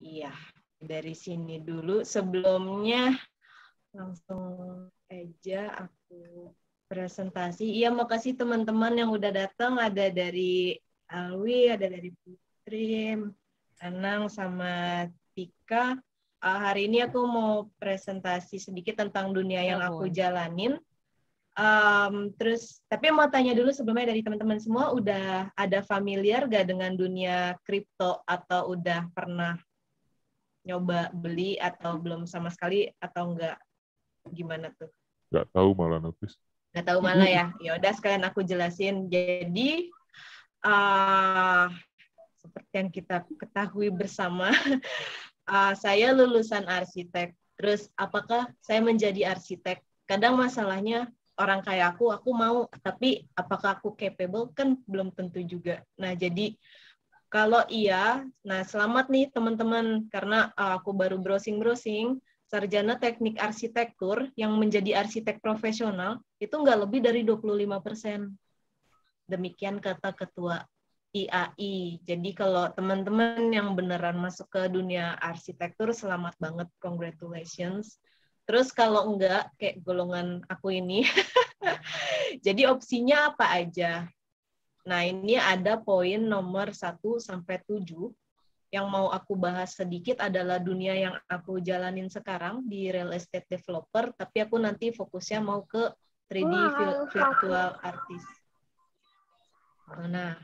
Iya, dari sini dulu. Sebelumnya langsung aja aku presentasi. Iya, makasih teman-teman yang udah datang. Ada dari Alwi, ada dari Putri, Anang, sama Tika. Hari ini aku mau presentasi sedikit tentang dunia yang aku jalanin. Terus, tapi mau tanya dulu sebelumnya dari teman-teman semua, udah ada familiar gak dengan dunia kripto atau udah pernah nyoba beli atau belum sama sekali atau enggak, gimana tuh? Nggak tahu malah Nafis. Nggak tahu malah ya. Ya udah sekalian aku jelasin. Jadi seperti yang kita ketahui bersama, saya lulusan arsitek. Terus apakah saya menjadi arsitek? Kadang masalahnya orang kayak aku mau, tapi apakah aku capable kan belum tentu juga. Nah, jadi kalau iya, nah selamat nih teman-teman, karena aku baru browsing-browsing, sarjana teknik arsitektur yang menjadi arsitek profesional itu nggak lebih dari 25%. Demikian kata ketua IAI. Jadi kalau teman-teman yang beneran masuk ke dunia arsitektur, selamat banget, congratulations. Terus kalau enggak, kayak golongan aku ini, jadi opsinya apa aja? Nah, ini ada poin nomor 1 sampai 7. Yang mau aku bahas sedikit adalah dunia yang aku jalanin sekarang di real estate developer, tapi aku nanti fokusnya mau ke 3D virtual artist. Nah,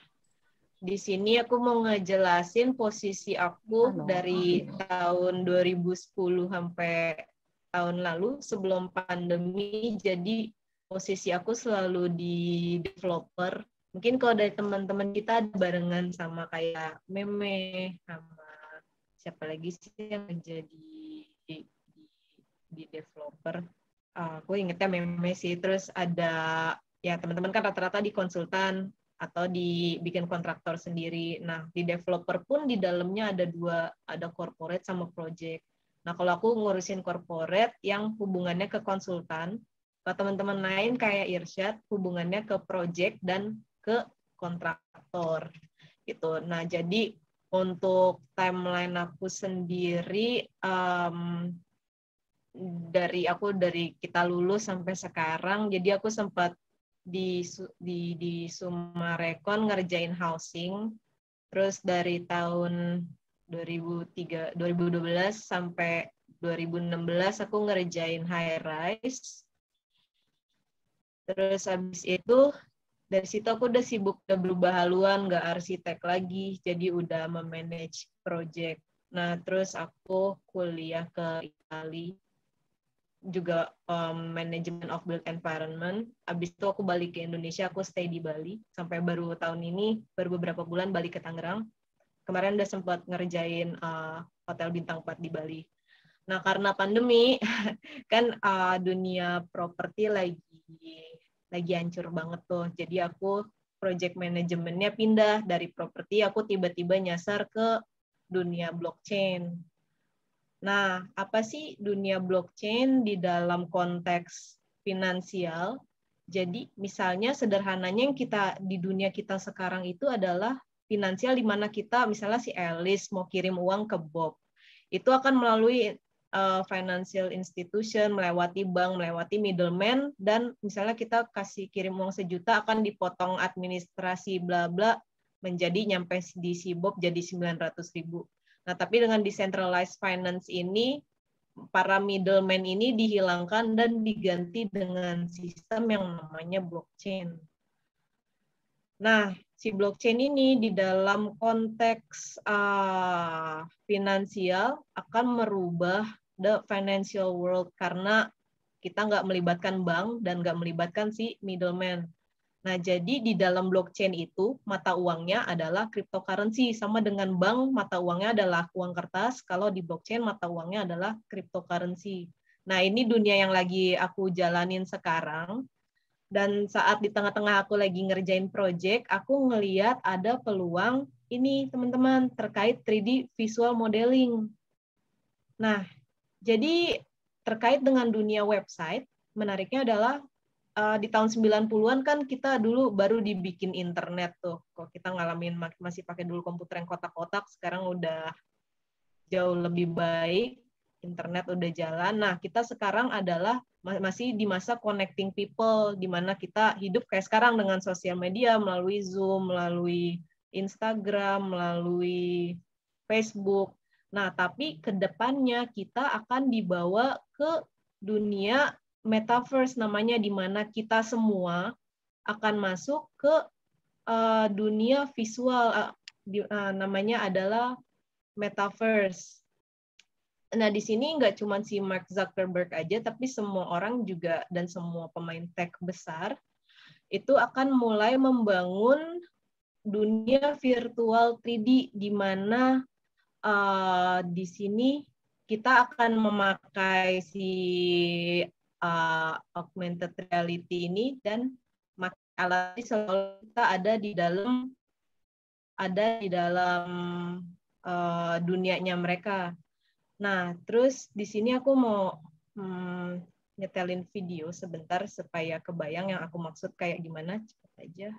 di sini aku mau ngejelasin posisi aku dari tahun 2010 sampai tahun lalu sebelum pandemi. Jadi posisi aku selalu di developer. Mungkin kalau dari teman-teman kita ada barengan sama kayak Meme, sama siapa lagi sih yang menjadi di developer. Aku ingetnya Meme sih. Terus ada, ya teman-teman kan rata-rata di konsultan atau dibikin kontraktor sendiri. Nah, di developer pun di dalamnya ada dua, ada corporate sama project. Nah, kalau aku ngurusin corporate yang hubungannya ke konsultan, kalau teman-teman lain kayak Irsyad, hubungannya ke project dan ke kontraktor gitu. Nah, jadi untuk timeline aku sendiri dari kita lulus sampai sekarang, jadi aku sempat di Sumarekon ngerjain housing, terus dari tahun 2012 sampai 2016 aku ngerjain high rise. Terus habis itu dari situ aku udah sibuk, udah berubah haluan, nggak arsitek lagi, jadi udah memanage project. Nah, terus aku kuliah ke Italia, juga Management of Built Environment. Habis itu aku balik ke Indonesia, aku stay di Bali. Sampai baru tahun ini, baru beberapa bulan balik ke Tangerang. Kemarin udah sempat ngerjain Hotel Bintang 4 di Bali. Nah, karena pandemi, kan dunia properti lagi hancur banget tuh. Jadi aku project manajemennya pindah dari properti, aku tiba-tiba nyasar ke dunia blockchain. Nah, apa sih dunia blockchain di dalam konteks finansial? Jadi, misalnya sederhananya yang kita di dunia kita sekarang itu adalah finansial, di mana kita, misalnya si Alice mau kirim uang ke Bob, itu akan melalui financial institution, melewati bank, melewati middleman, dan misalnya kita kasih kirim uang 1 juta akan dipotong administrasi bla bla menjadi nyampe di si Bob jadi 900.000. Nah, tapi dengan decentralized finance ini, para middleman ini dihilangkan dan diganti dengan sistem yang namanya blockchain. Nah, si blockchain ini di dalam konteks finansial akan merubah the financial world karena kita nggak melibatkan bank dan nggak melibatkan si middleman. Nah, jadi di dalam blockchain itu mata uangnya adalah cryptocurrency, sama dengan bank mata uangnya adalah uang kertas, kalau di blockchain mata uangnya adalah cryptocurrency. Nah, ini dunia yang lagi aku jalanin sekarang. Dan saat di tengah-tengah aku lagi ngerjain project, aku ngeliat ada peluang ini teman-teman terkait 3D visual modeling. Nah, jadi terkait dengan dunia website, menariknya adalah di tahun 90-an kan kita dulu baru dibikin internet tuh. Kok kita ngalamin masih pakai dulu komputer yang kotak-kotak, sekarang udah jauh lebih baik, internet udah jalan. Nah, kita sekarang adalah masih di masa connecting people, di mana kita hidup kayak sekarang dengan sosial media, melalui Zoom, melalui Instagram, melalui Facebook. Nah, tapi ke depannya kita akan dibawa ke dunia metaverse namanya, di mana kita semua akan masuk ke dunia visual, namanya adalah metaverse. Nah, di sini nggak cuma si Mark Zuckerberg aja, tapi semua orang juga dan semua pemain tech besar itu akan mulai membangun dunia virtual 3D, di mana di sini kita akan memakai si augmented reality ini dan alat selalu kita ada di dalam dunianya mereka. Nah, terus di sini aku mau nyetelin video sebentar supaya kebayang yang aku maksud kayak gimana. Cepat aja.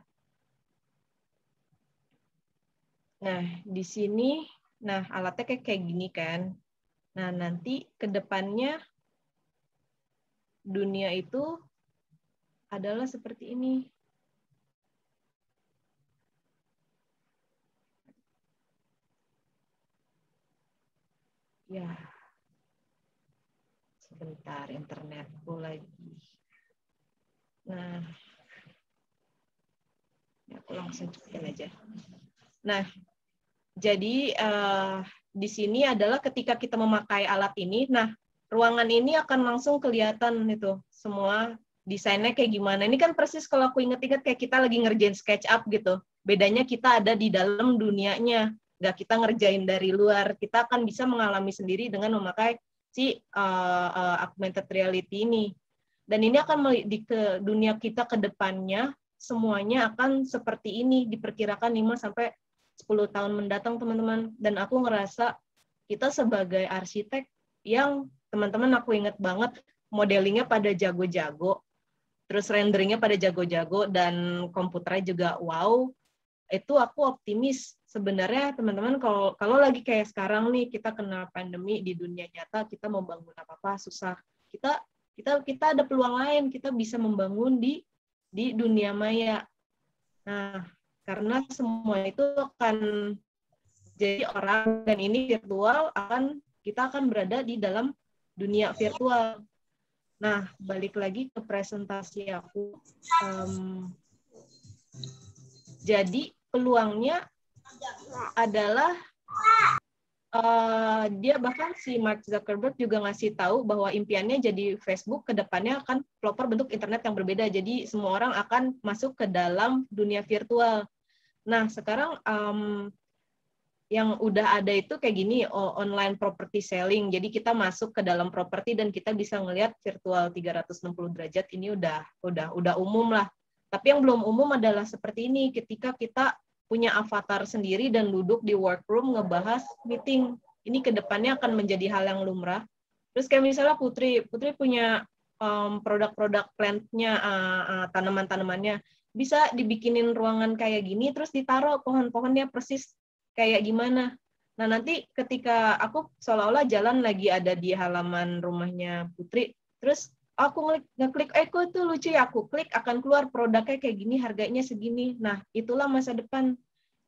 Nah, di sini, alatnya kayak gini kan. Nah, nanti ke depannya dunia itu adalah seperti ini. Ya, sebentar internetku lagi. Nah, aku langsung cepetin aja. Nah, jadi di sini adalah ketika kita memakai alat ini, nah ruangan ini akan langsung kelihatan itu semua desainnya kayak gimana. Ini kan persis kalau aku inget-inget kayak kita lagi ngerjain SketchUp gitu. Bedanya kita ada di dalam dunianya, nggak kita ngerjain dari luar. Kita akan bisa mengalami sendiri dengan memakai si augmented reality ini. Dan ini akan di ke dunia kita ke depannya semuanya akan seperti ini, diperkirakan 5-10 tahun mendatang, teman-teman. Dan aku ngerasa kita sebagai arsitek yang teman-teman aku inget banget modelingnya pada jago-jago, terus renderingnya pada jago-jago, dan komputernya juga wow, itu aku optimis. Sebenarnya teman-teman kalau lagi kayak sekarang nih, kita kena pandemi di dunia nyata, kita mau bangun apa-apa susah. Kita ada peluang lain, kita bisa membangun di dunia maya. Nah, karena semua itu akan jadi orang, dan ini virtual, kita akan berada di dalam dunia virtual. Nah, balik lagi ke presentasi aku. Jadi peluangnya adalah dia bahkan si Mark Zuckerberg juga ngasih tahu bahwa impiannya jadi Facebook ke depannya akan pelopor bentuk internet yang berbeda. Jadi semua orang akan masuk ke dalam dunia virtual. Nah, sekarang yang udah ada itu kayak gini, online property selling. Jadi kita masuk ke dalam properti dan kita bisa ngelihat virtual 360 derajat. Ini udah umum lah. Tapi yang belum umum adalah seperti ini, ketika kita punya avatar sendiri dan duduk di workroom ngebahas meeting. Ini kedepannya akan menjadi hal yang lumrah. Terus kayak misalnya Putri punya produk-produk plant-nya, tanaman-tanamannya, bisa dibikinin ruangan kayak gini, terus ditaruh pohon-pohonnya persis kayak gimana. Nah, nanti ketika aku seolah-olah jalan lagi ada di halaman rumahnya Putri, terus aku ngeklik, kok itu lucu ya, aku klik, akan keluar produknya kayak gini, harganya segini. Nah, itulah masa depan.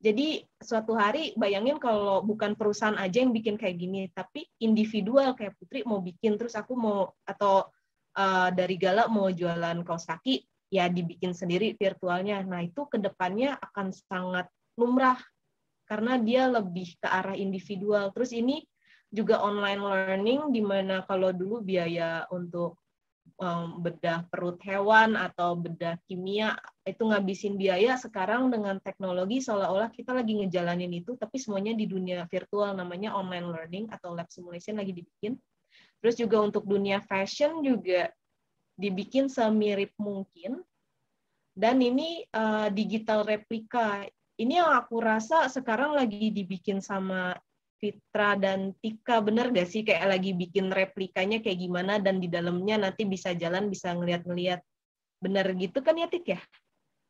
Jadi, suatu hari bayangin kalau bukan perusahaan aja yang bikin kayak gini, tapi individual kayak Putri mau bikin, terus aku mau, atau dari Gala mau jualan kaos kaki, ya dibikin sendiri virtualnya. Nah, itu kedepannya akan sangat lumrah, karena dia lebih ke arah individual. Terus ini juga online learning, di mana kalau dulu biaya untuk bedah perut hewan atau bedah kimia itu ngabisin biaya, sekarang dengan teknologi seolah-olah kita lagi ngejalanin itu, tapi semuanya di dunia virtual, namanya online learning atau lab simulation lagi dibikin. Terus juga untuk dunia fashion juga dibikin semirip mungkin, dan ini digital replika. Ini yang aku rasa sekarang lagi dibikin sama Fitra dan Tika, bener gak sih? Kayak lagi bikin replikanya kayak gimana, dan di dalamnya nanti bisa jalan, bisa ngeliat-ngeliat. Bener gitu kan ya, Tik ya?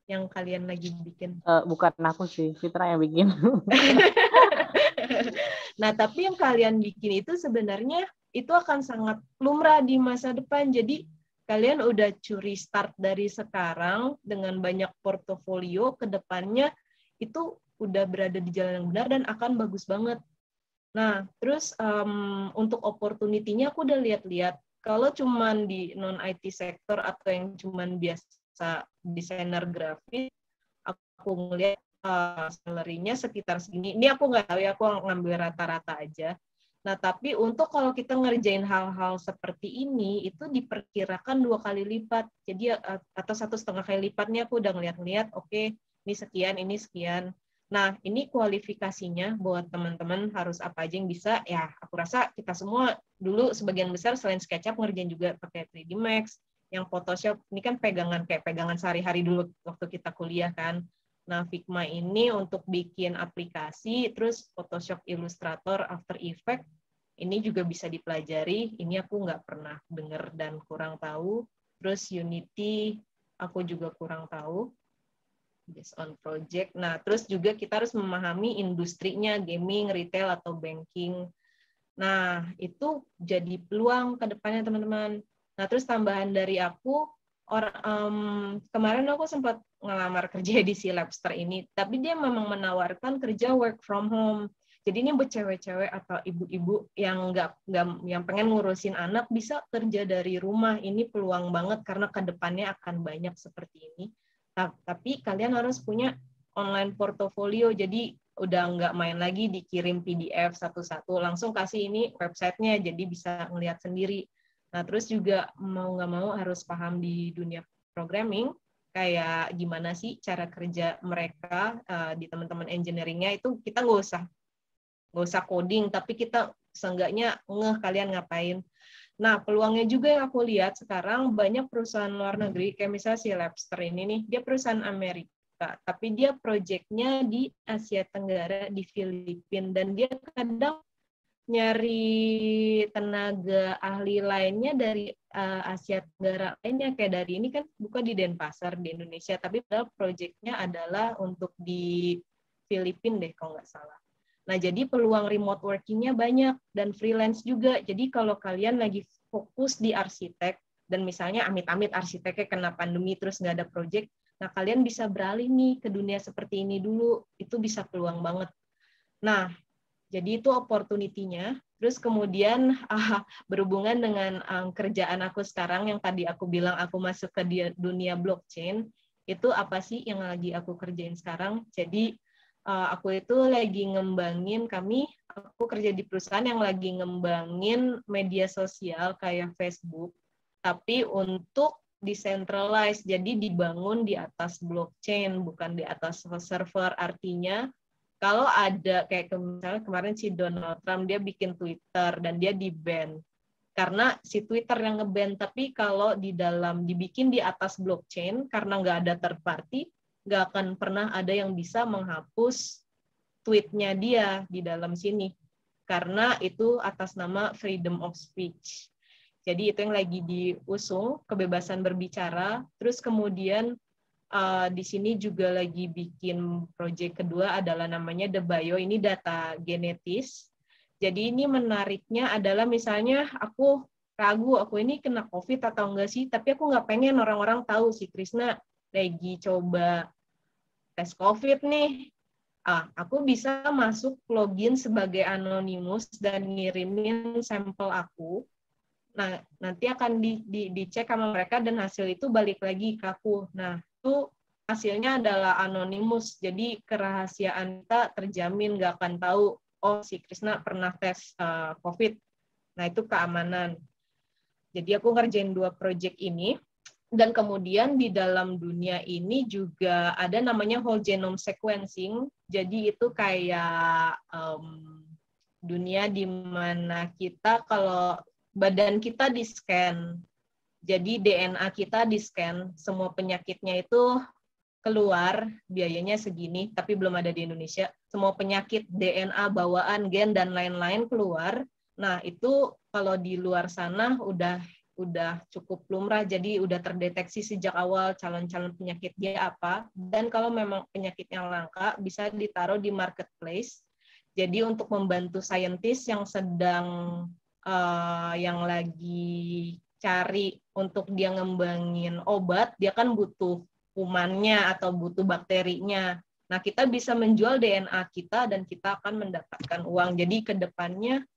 Yang kalian lagi bikin. Bukan aku sih, Fitra yang bikin. Nah, tapi yang kalian bikin itu sebenarnya itu akan sangat lumrah di masa depan. Jadi kalian udah curi start dari sekarang dengan banyak portofolio, ke depannya itu udah berada di jalan yang benar dan akan bagus banget. Nah, terus untuk opportunity-nya aku udah lihat-lihat. Kalau cuman di non-IT sektor atau yang cuman biasa desainer grafis, aku ngeliat salary-nya sekitar segini. Ini aku nggak tahu ya, aku ngambil rata-rata aja. Nah, tapi untuk kalau kita ngerjain hal-hal seperti ini, itu diperkirakan 2 kali lipat. Jadi atau 1,5 kali lipatnya aku udah ngeliat-ngeliat, oke, ini sekian, ini sekian. Nah, ini kualifikasinya buat teman-teman harus apa aja yang bisa. Ya, aku rasa kita semua dulu sebagian besar selain SketchUp ngerjain juga pakai 3D Max, yang Photoshop, ini kan kayak pegangan sehari-hari dulu waktu kita kuliah kan. Nah, Figma ini untuk bikin aplikasi, terus Photoshop, Illustrator, After Effects, ini juga bisa dipelajari. Ini aku nggak pernah dengar dan kurang tahu. Terus Unity, aku juga kurang tahu. Based on project. Nah, terus juga kita harus memahami industrinya, gaming, retail, atau banking. Nah, itu jadi peluang ke depannya, teman-teman. Nah, terus tambahan dari aku, kemarin aku sempat ngelamar kerja di si Labster ini, tapi dia memang menawarkan kerja work from home. Jadi ini buat cewek-cewek atau ibu-ibu yang yang pengen ngurusin anak bisa kerja dari rumah. Ini peluang banget karena ke depannya akan banyak seperti ini. Tapi kalian harus punya online portofolio. Jadi udah nggak main lagi dikirim PDF satu-satu, langsung kasih ini websitenya, jadi bisa ngelihat sendiri. Nah, terus juga mau nggak mau harus paham di dunia programming, kayak gimana sih cara kerja mereka di teman-teman engineering-nya, itu kita nggak usah coding, tapi kita seenggaknya kalian ngapain. Nah, peluangnya juga yang aku lihat sekarang banyak perusahaan luar negeri, kayak misalnya si Labster ini nih, dia perusahaan Amerika, tapi dia proyeknya di Asia Tenggara, di Filipina, dan dia kadang nyari tenaga ahli lainnya dari Asia Tenggara lainnya, kayak dari ini kan bukan di Denpasar di Indonesia, tapi padahal proyeknya adalah untuk di Filipina deh kalau nggak salah. Nah, jadi peluang remote working-nya banyak dan freelance juga. Jadi kalau kalian lagi fokus di arsitek dan misalnya amit-amit arsiteknya kena pandemi terus nggak ada proyek, nah kalian bisa beralih nih ke dunia seperti ini dulu. Itu bisa peluang banget. Nah, jadi itu opportunity-nya. Terus kemudian berhubungan dengan kerjaan aku sekarang yang tadi aku bilang aku masuk ke dunia blockchain, itu apa sih yang lagi aku kerjain sekarang? Jadi aku itu lagi aku kerja di perusahaan yang lagi ngembangin media sosial kayak Facebook, tapi untuk decentralized, jadi dibangun di atas blockchain, bukan di atas server. Artinya, kalau ada kayak misalnya kemarin si Donald Trump, dia bikin Twitter dan dia di-ban karena si Twitter yang nge-ban, tapi kalau dibikin di atas blockchain karena nggak ada third party, nggak akan pernah ada yang bisa menghapus tweetnya dia di dalam sini karena itu atas nama freedom of speech. Jadi itu yang lagi diusung, kebebasan berbicara. Terus kemudian di sini juga lagi bikin proyek kedua adalah namanya The Bio, ini data genetis. Jadi ini menariknya adalah misalnya aku ragu aku ini kena COVID atau enggak sih, tapi aku nggak pengen orang-orang tahu si Krisna lagi coba tes COVID nih. Aku bisa masuk login sebagai anonimus dan ngirimin sampel aku. Nah, nanti akan dicek sama mereka dan hasil itu balik lagi ke aku. Nah, itu hasilnya adalah anonimus, jadi kerahasiaan kita terjamin, nggak akan tahu, oh si Krisna pernah tes COVID. Nah, itu keamanan. Jadi aku ngerjain 2 proyek ini, dan kemudian di dalam dunia ini juga ada namanya whole genome sequencing, jadi itu kayak dunia di mana kita kalau badan kita di-scan, jadi DNA kita di-scan, semua penyakitnya itu keluar, biayanya segini, tapi belum ada di Indonesia. Semua penyakit, DNA, bawaan, gen, dan lain-lain keluar. Nah, itu kalau di luar sana udah cukup lumrah, jadi udah terdeteksi sejak awal calon-calon penyakit dia apa. Dan kalau memang penyakitnya langka, bisa ditaruh di marketplace. Jadi untuk membantu saintis yang sedang yang lagi cari untuk dia ngembangin obat, dia kan butuh kumannya atau butuh bakterinya. Nah, kita bisa menjual DNA kita dan kita akan mendapatkan uang. Jadi ke depannya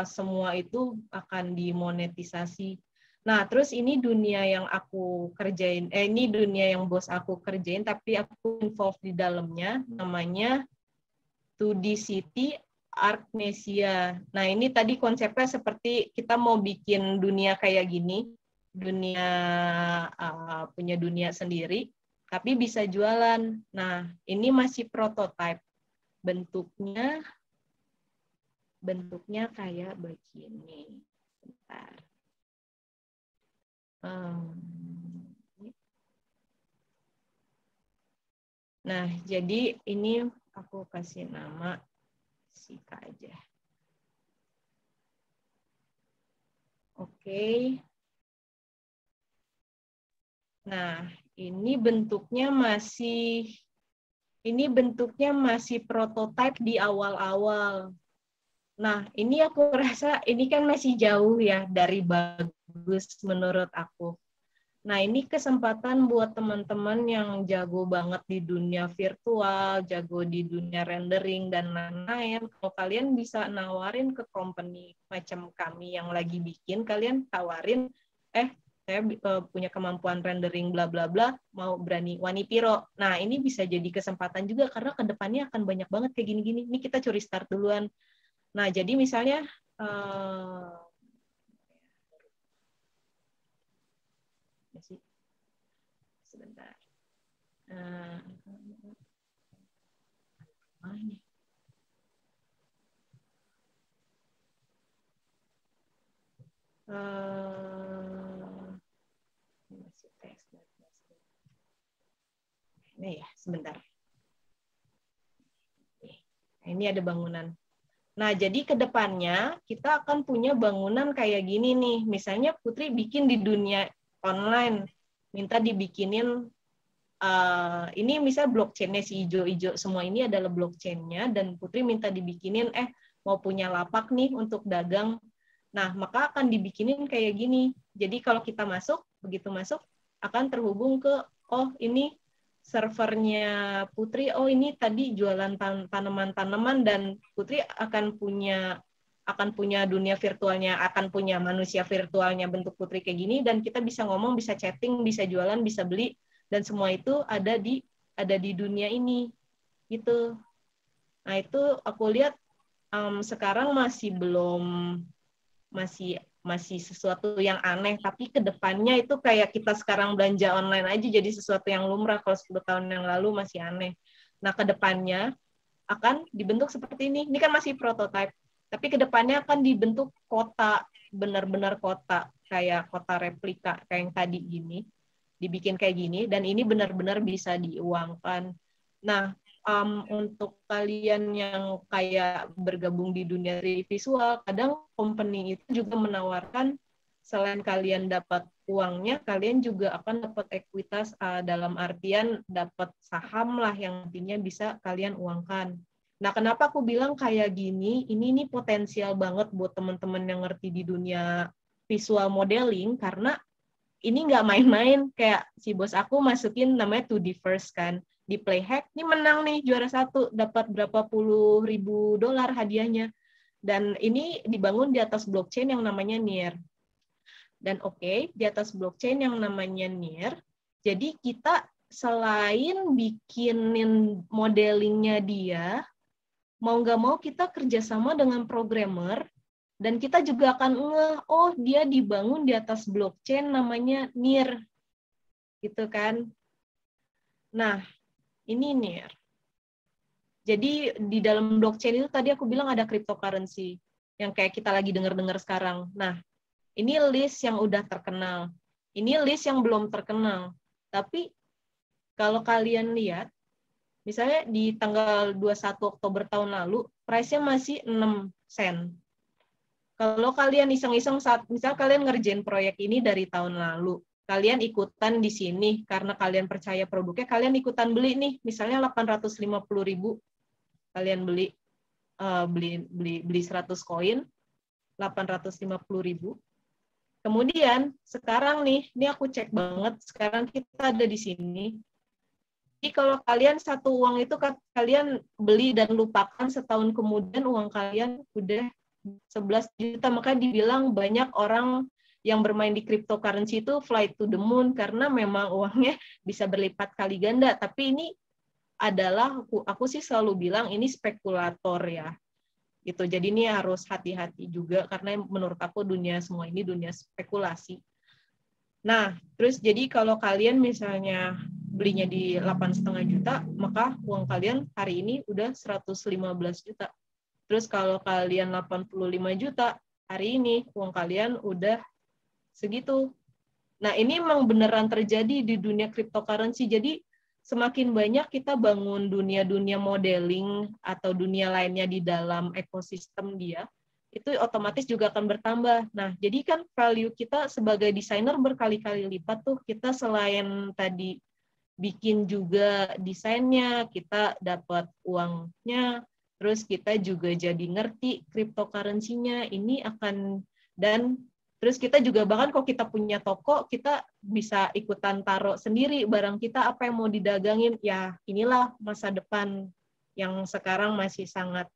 semua itu akan dimonetisasi. Nah, terus ini dunia yang aku kerjain, ini dunia yang bos aku kerjain, tapi aku involved di dalamnya, namanya 2D City Artnesia. Nah, ini tadi konsepnya seperti kita mau bikin dunia kayak gini, dunia punya dunia sendiri, tapi bisa jualan. Nah, ini masih prototype. Bentuknya kayak begini. Bentar. Nah, jadi ini aku kasih nama Sika aja. Oke. Nah, ini bentuknya masih prototipe di awal-awal. Nah, ini aku rasa ini kan masih jauh ya dari bagus menurut aku. Nah, ini kesempatan buat teman-teman yang jago banget di dunia virtual, jago di dunia rendering, dan lain-lain. Kalau kalian bisa nawarin ke company macam kami yang lagi bikin, kalian tawarin, saya punya kemampuan rendering bla bla bla, mau berani wani piro. Nah, ini bisa jadi kesempatan juga karena kedepannya akan banyak banget kayak gini-gini. Ini kita curi start duluan. Nah, jadi misalnya sebentar. Ini ya, sebentar. Ini ada bangunan. Nah, jadi ke depannya kita akan punya bangunan kayak gini nih. Misalnya Putri bikin di dunia online, minta dibikinin, ini misal blockchain-nya si hijau-hijau, semua ini adalah blockchain-nya, dan Putri minta dibikinin, mau punya lapak nih untuk dagang. Nah, maka akan dibikinin kayak gini. Jadi kalau kita masuk, begitu masuk, akan terhubung ke, oh ini servernya Putri, oh ini tadi jualan tanaman-tanaman, dan Putri akan punya dunia virtualnya, akan punya manusia virtualnya bentuk Putri kayak gini, dan kita bisa ngomong, bisa chatting, bisa jualan, bisa beli, dan semua itu ada di dunia ini gitu. Nah, itu aku lihat sekarang masih sesuatu yang aneh, tapi ke depannya itu kayak kita sekarang belanja online aja jadi sesuatu yang lumrah. Kalau 10 tahun yang lalu masih aneh. Nah, ke depannya akan dibentuk seperti ini. Ini kan masih prototype, tapi ke depannya akan dibentuk kota, benar-benar kota, kayak kota replika, kayak yang tadi gini, dibikin kayak gini, dan ini benar-benar bisa diuangkan. Nah, untuk kalian yang kayak bergabung di dunia visual, kadang company itu juga menawarkan selain kalian dapat uangnya, kalian juga akan dapat ekuitas, dalam artian dapat saham lah yang nantinya bisa kalian uangkan. Nah, kenapa aku bilang kayak gini? Ini potensial banget buat teman-teman yang ngerti di dunia visual modeling, karena ini nggak main-main. Kayak si bos aku masukin namanya 2D First kan, di Playhack, ini menang nih, juara 1, dapat berapa puluh ribu dolar hadiahnya. Dan ini dibangun di atas blockchain yang namanya Near. Dan di atas blockchain yang namanya Near, jadi kita selain bikinin modelingnya dia, mau nggak mau kita kerjasama dengan programmer, dan kita juga akan oh dia dibangun di atas blockchain namanya Near. Gitu kan. Nah, ini Near. Jadi di dalam blockchain itu tadi aku bilang ada cryptocurrency yang kayak kita lagi dengar-dengar sekarang. Nah, ini list yang udah terkenal. Ini list yang belum terkenal. Tapi kalau kalian lihat, misalnya di tanggal 21 Oktober tahun lalu, price-nya masih 6 sen. Kalau kalian iseng-iseng misal kalian ngerjain proyek ini dari tahun lalu, kalian ikutan di sini karena kalian percaya produknya, kalian ikutan beli nih, misalnya 850.000 kalian beli. beli 100 koin 850.000. Kemudian sekarang nih, ini aku cek banget, sekarang kita ada di sini. Jadi kalau kalian satu uang itu kalian beli dan lupakan, setahun kemudian uang kalian udah 11 juta. Maka dibilang banyak orang yang bermain di cryptocurrency itu fly to the moon karena memang uangnya bisa berlipat kali ganda. Tapi ini adalah, aku sih selalu bilang ini spekulator ya. Gitu. Jadi ini harus hati-hati juga karena menurut aku dunia semua ini dunia spekulasi. Nah, terus jadi kalau kalian misalnya belinya di 8,5 juta, maka uang kalian hari ini udah 115 juta. Terus kalau kalian 85 juta, hari ini uang kalian udah segitu. Nah, ini memang beneran terjadi di dunia cryptocurrency. Jadi semakin banyak kita bangun dunia-dunia modeling atau dunia lainnya di dalam ekosistem dia, itu otomatis juga akan bertambah. Nah, jadi kan value kita sebagai desainer berkali-kali lipat tuh. Kita selain tadi bikin juga desainnya, kita dapat uangnya, terus kita juga jadi ngerti cryptocurrency-nya, ini akan, dan terus kita juga bahkan kalau kita punya toko, kita bisa ikutan taruh sendiri barang kita apa yang mau didagangin. Ya inilah masa depan yang sekarang masih sangat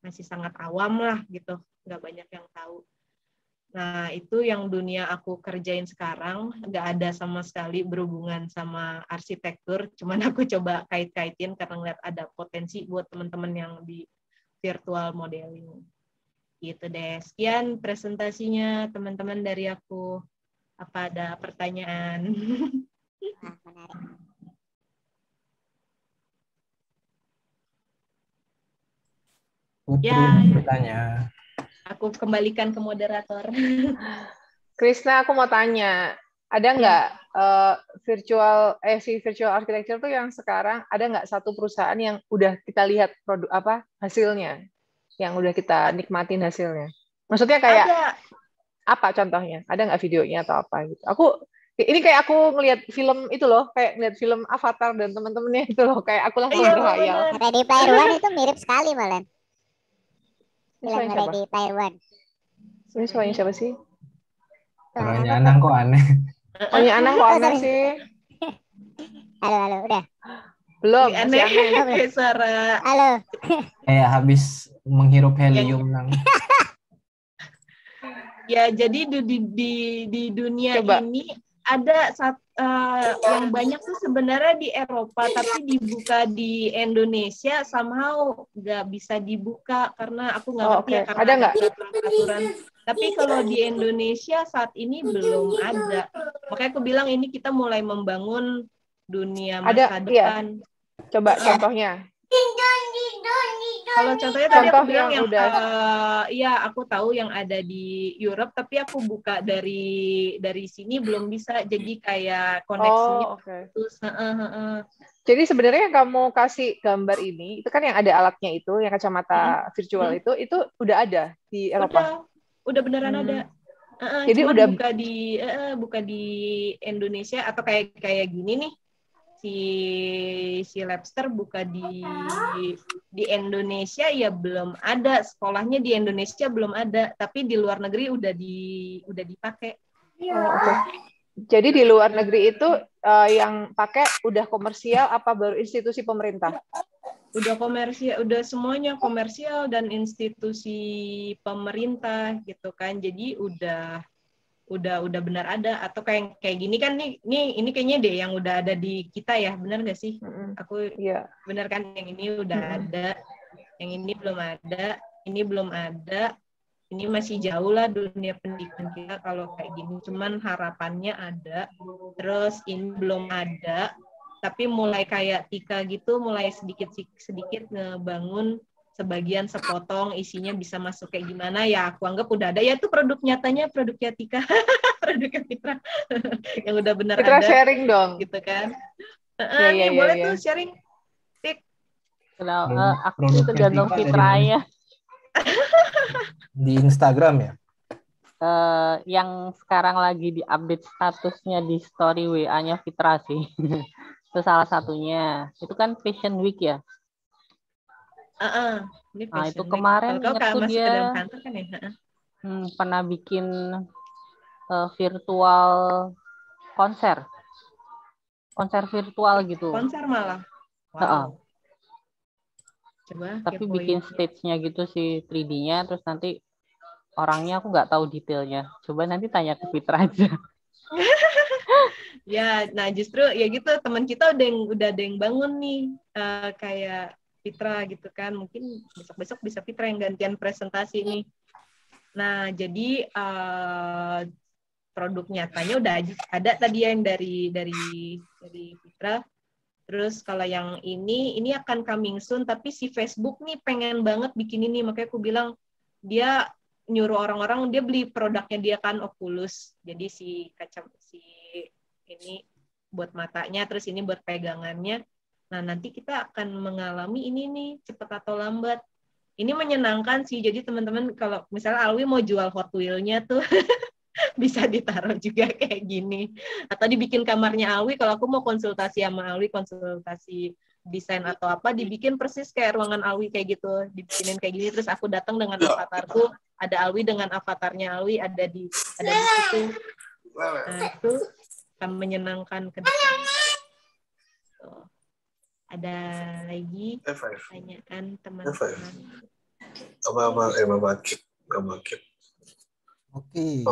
masih sangat awam lah gitu, nggak banyak yang tahu. Nah itu yang dunia aku kerjain sekarang, nggak ada sama sekali berhubungan sama arsitektur, cuman aku coba kait-kaitin karena ngeliat ada potensi buat teman-teman yang di virtual modeling. Gitu deh. Sekian presentasinya teman-teman dari aku. Apa ada pertanyaan? Menarik. Putri Ya, bertanya. aku kembalikan ke moderator. Krisna, aku mau tanya, ada nggak virtual architecture tuh yang sekarang ada nggak satu perusahaan yang udah kita lihat produk hasilnya, yang udah kita nikmatin hasilnya? Maksudnya kayak Ada. apa contohnya? Ada nggak videonya atau apa gitu? Ini kayak aku ngelihat film itu loh, kayak ngeliat film Avatar dan teman-temannya itu loh, kayak aku langsung berhayal. Ready Player One itu mirip sekali malah. Film Suaranya siapa? Ready Player One. Ini suaranya siapa sih? Suaranya Anang kok aneh. Oh, ya Anang kok aneh sih? Halo, udah. Belum, Aneh. masih aneh. Kayak suara. Halo. Kayak habis menghirup helium nang. Ya, jadi di dunia Coba. ini ada yang banyak tuh sebenarnya di Eropa, tapi dibuka di Indonesia somehow nggak bisa dibuka karena aku nggak ngerti ya karena ada nggak? peraturan. Tapi kalau di Indonesia saat ini belum ada. Makanya aku bilang ini kita mulai membangun dunia masa depan. Iya. Coba contohnya. Kalau contohnya tadi aku bilang yang iya aku tahu yang ada di Europe, tapi aku buka dari sini belum bisa, jadi kayak koneksinya putus. Jadi sebenarnya yang kamu kasih gambar ini itu kan yang ada alatnya itu, yang kacamata virtual itu udah ada di Eropa. Udah beneran ada. Jadi cuman udah buka di Indonesia atau kayak gini nih. Si Labster buka di Indonesia ya belum ada, sekolahnya di Indonesia belum ada, tapi di luar negeri udah dipakai. Jadi di luar negeri itu yang pakai udah komersial apa baru institusi pemerintah? Udah komersial, udah semuanya komersial dan institusi pemerintah gitu kan. Jadi udah benar ada, atau kayak gini kan nih ini kayaknya deh yang udah ada di kita ya, benar nggak sih? Aku benar kan, yang ini udah ada, yang ini belum ada, ini masih jauh lah dunia pendidikan kita kalau kayak gini, cuman harapannya ada. Terus ini belum ada, tapi mulai kayak Tika gitu, mulai sedikit ngebangun sebagian sepotong, isinya bisa masuk kayak gimana ya, aku anggap udah ada ya. Itu produk nyatanya, produknya Tika. Produknya Fitra yang udah benar Fitra ada, sharing dong gitu kan. Boleh tuh sharing Tik. Aku tergantung Fitranya di Instagram ya. Yang sekarang lagi diupdate statusnya di story WA-nya Fitra sih. Itu salah satunya. Itu kan Fashion Week ya. Ini Nah, itu Fashion Week. kemarin Kalau kau ingatku masuk ke dia dalam kantor kan ya? pernah bikin virtual konser virtual gitu. Konser malah. Heeh. Wow. Coba Tapi kepoin. bikin stage-nya gitu sih 3D-nya, terus nanti orangnya aku nggak tahu detailnya. Coba nanti tanya ke Fitra aja. Ya, nah justru ya gitu teman kita udah ada yang bangun nih kayak Fitra gitu kan. Mungkin besok-besok bisa Fitra yang gantian presentasi nih. Nah, jadi produk nyatanya udah ada tadi yang dari Fitra. Terus kalau yang ini akan coming soon, tapi si Facebook nih pengen banget bikin ini, makanya aku bilang dia nyuruh orang-orang, dia beli produknya dia kan Oculus, jadi si ini buat matanya, terus ini buat pegangannya. Nah nanti kita akan mengalami ini nih cepat atau lambat. Ini menyenangkan sih, jadi teman-teman kalau misalnya Alwi mau jual Hot Wheel-nya tuh bisa ditaruh juga kayak gini. Atau dibikin kamarnya Alwi, kalau aku mau konsultasi sama Alwi, konsultasi desain atau apa, dibikin persis kayak ruangan Alwi kayak gitu. Dibikinin kayak gini, terus aku datang dengan avatarku, ada Alwi dengan avatarnya Alwi, ada di situ. Nah, itu akan menyenangkan ke depan. So, ada lagi pertanyaan teman-teman? Oke,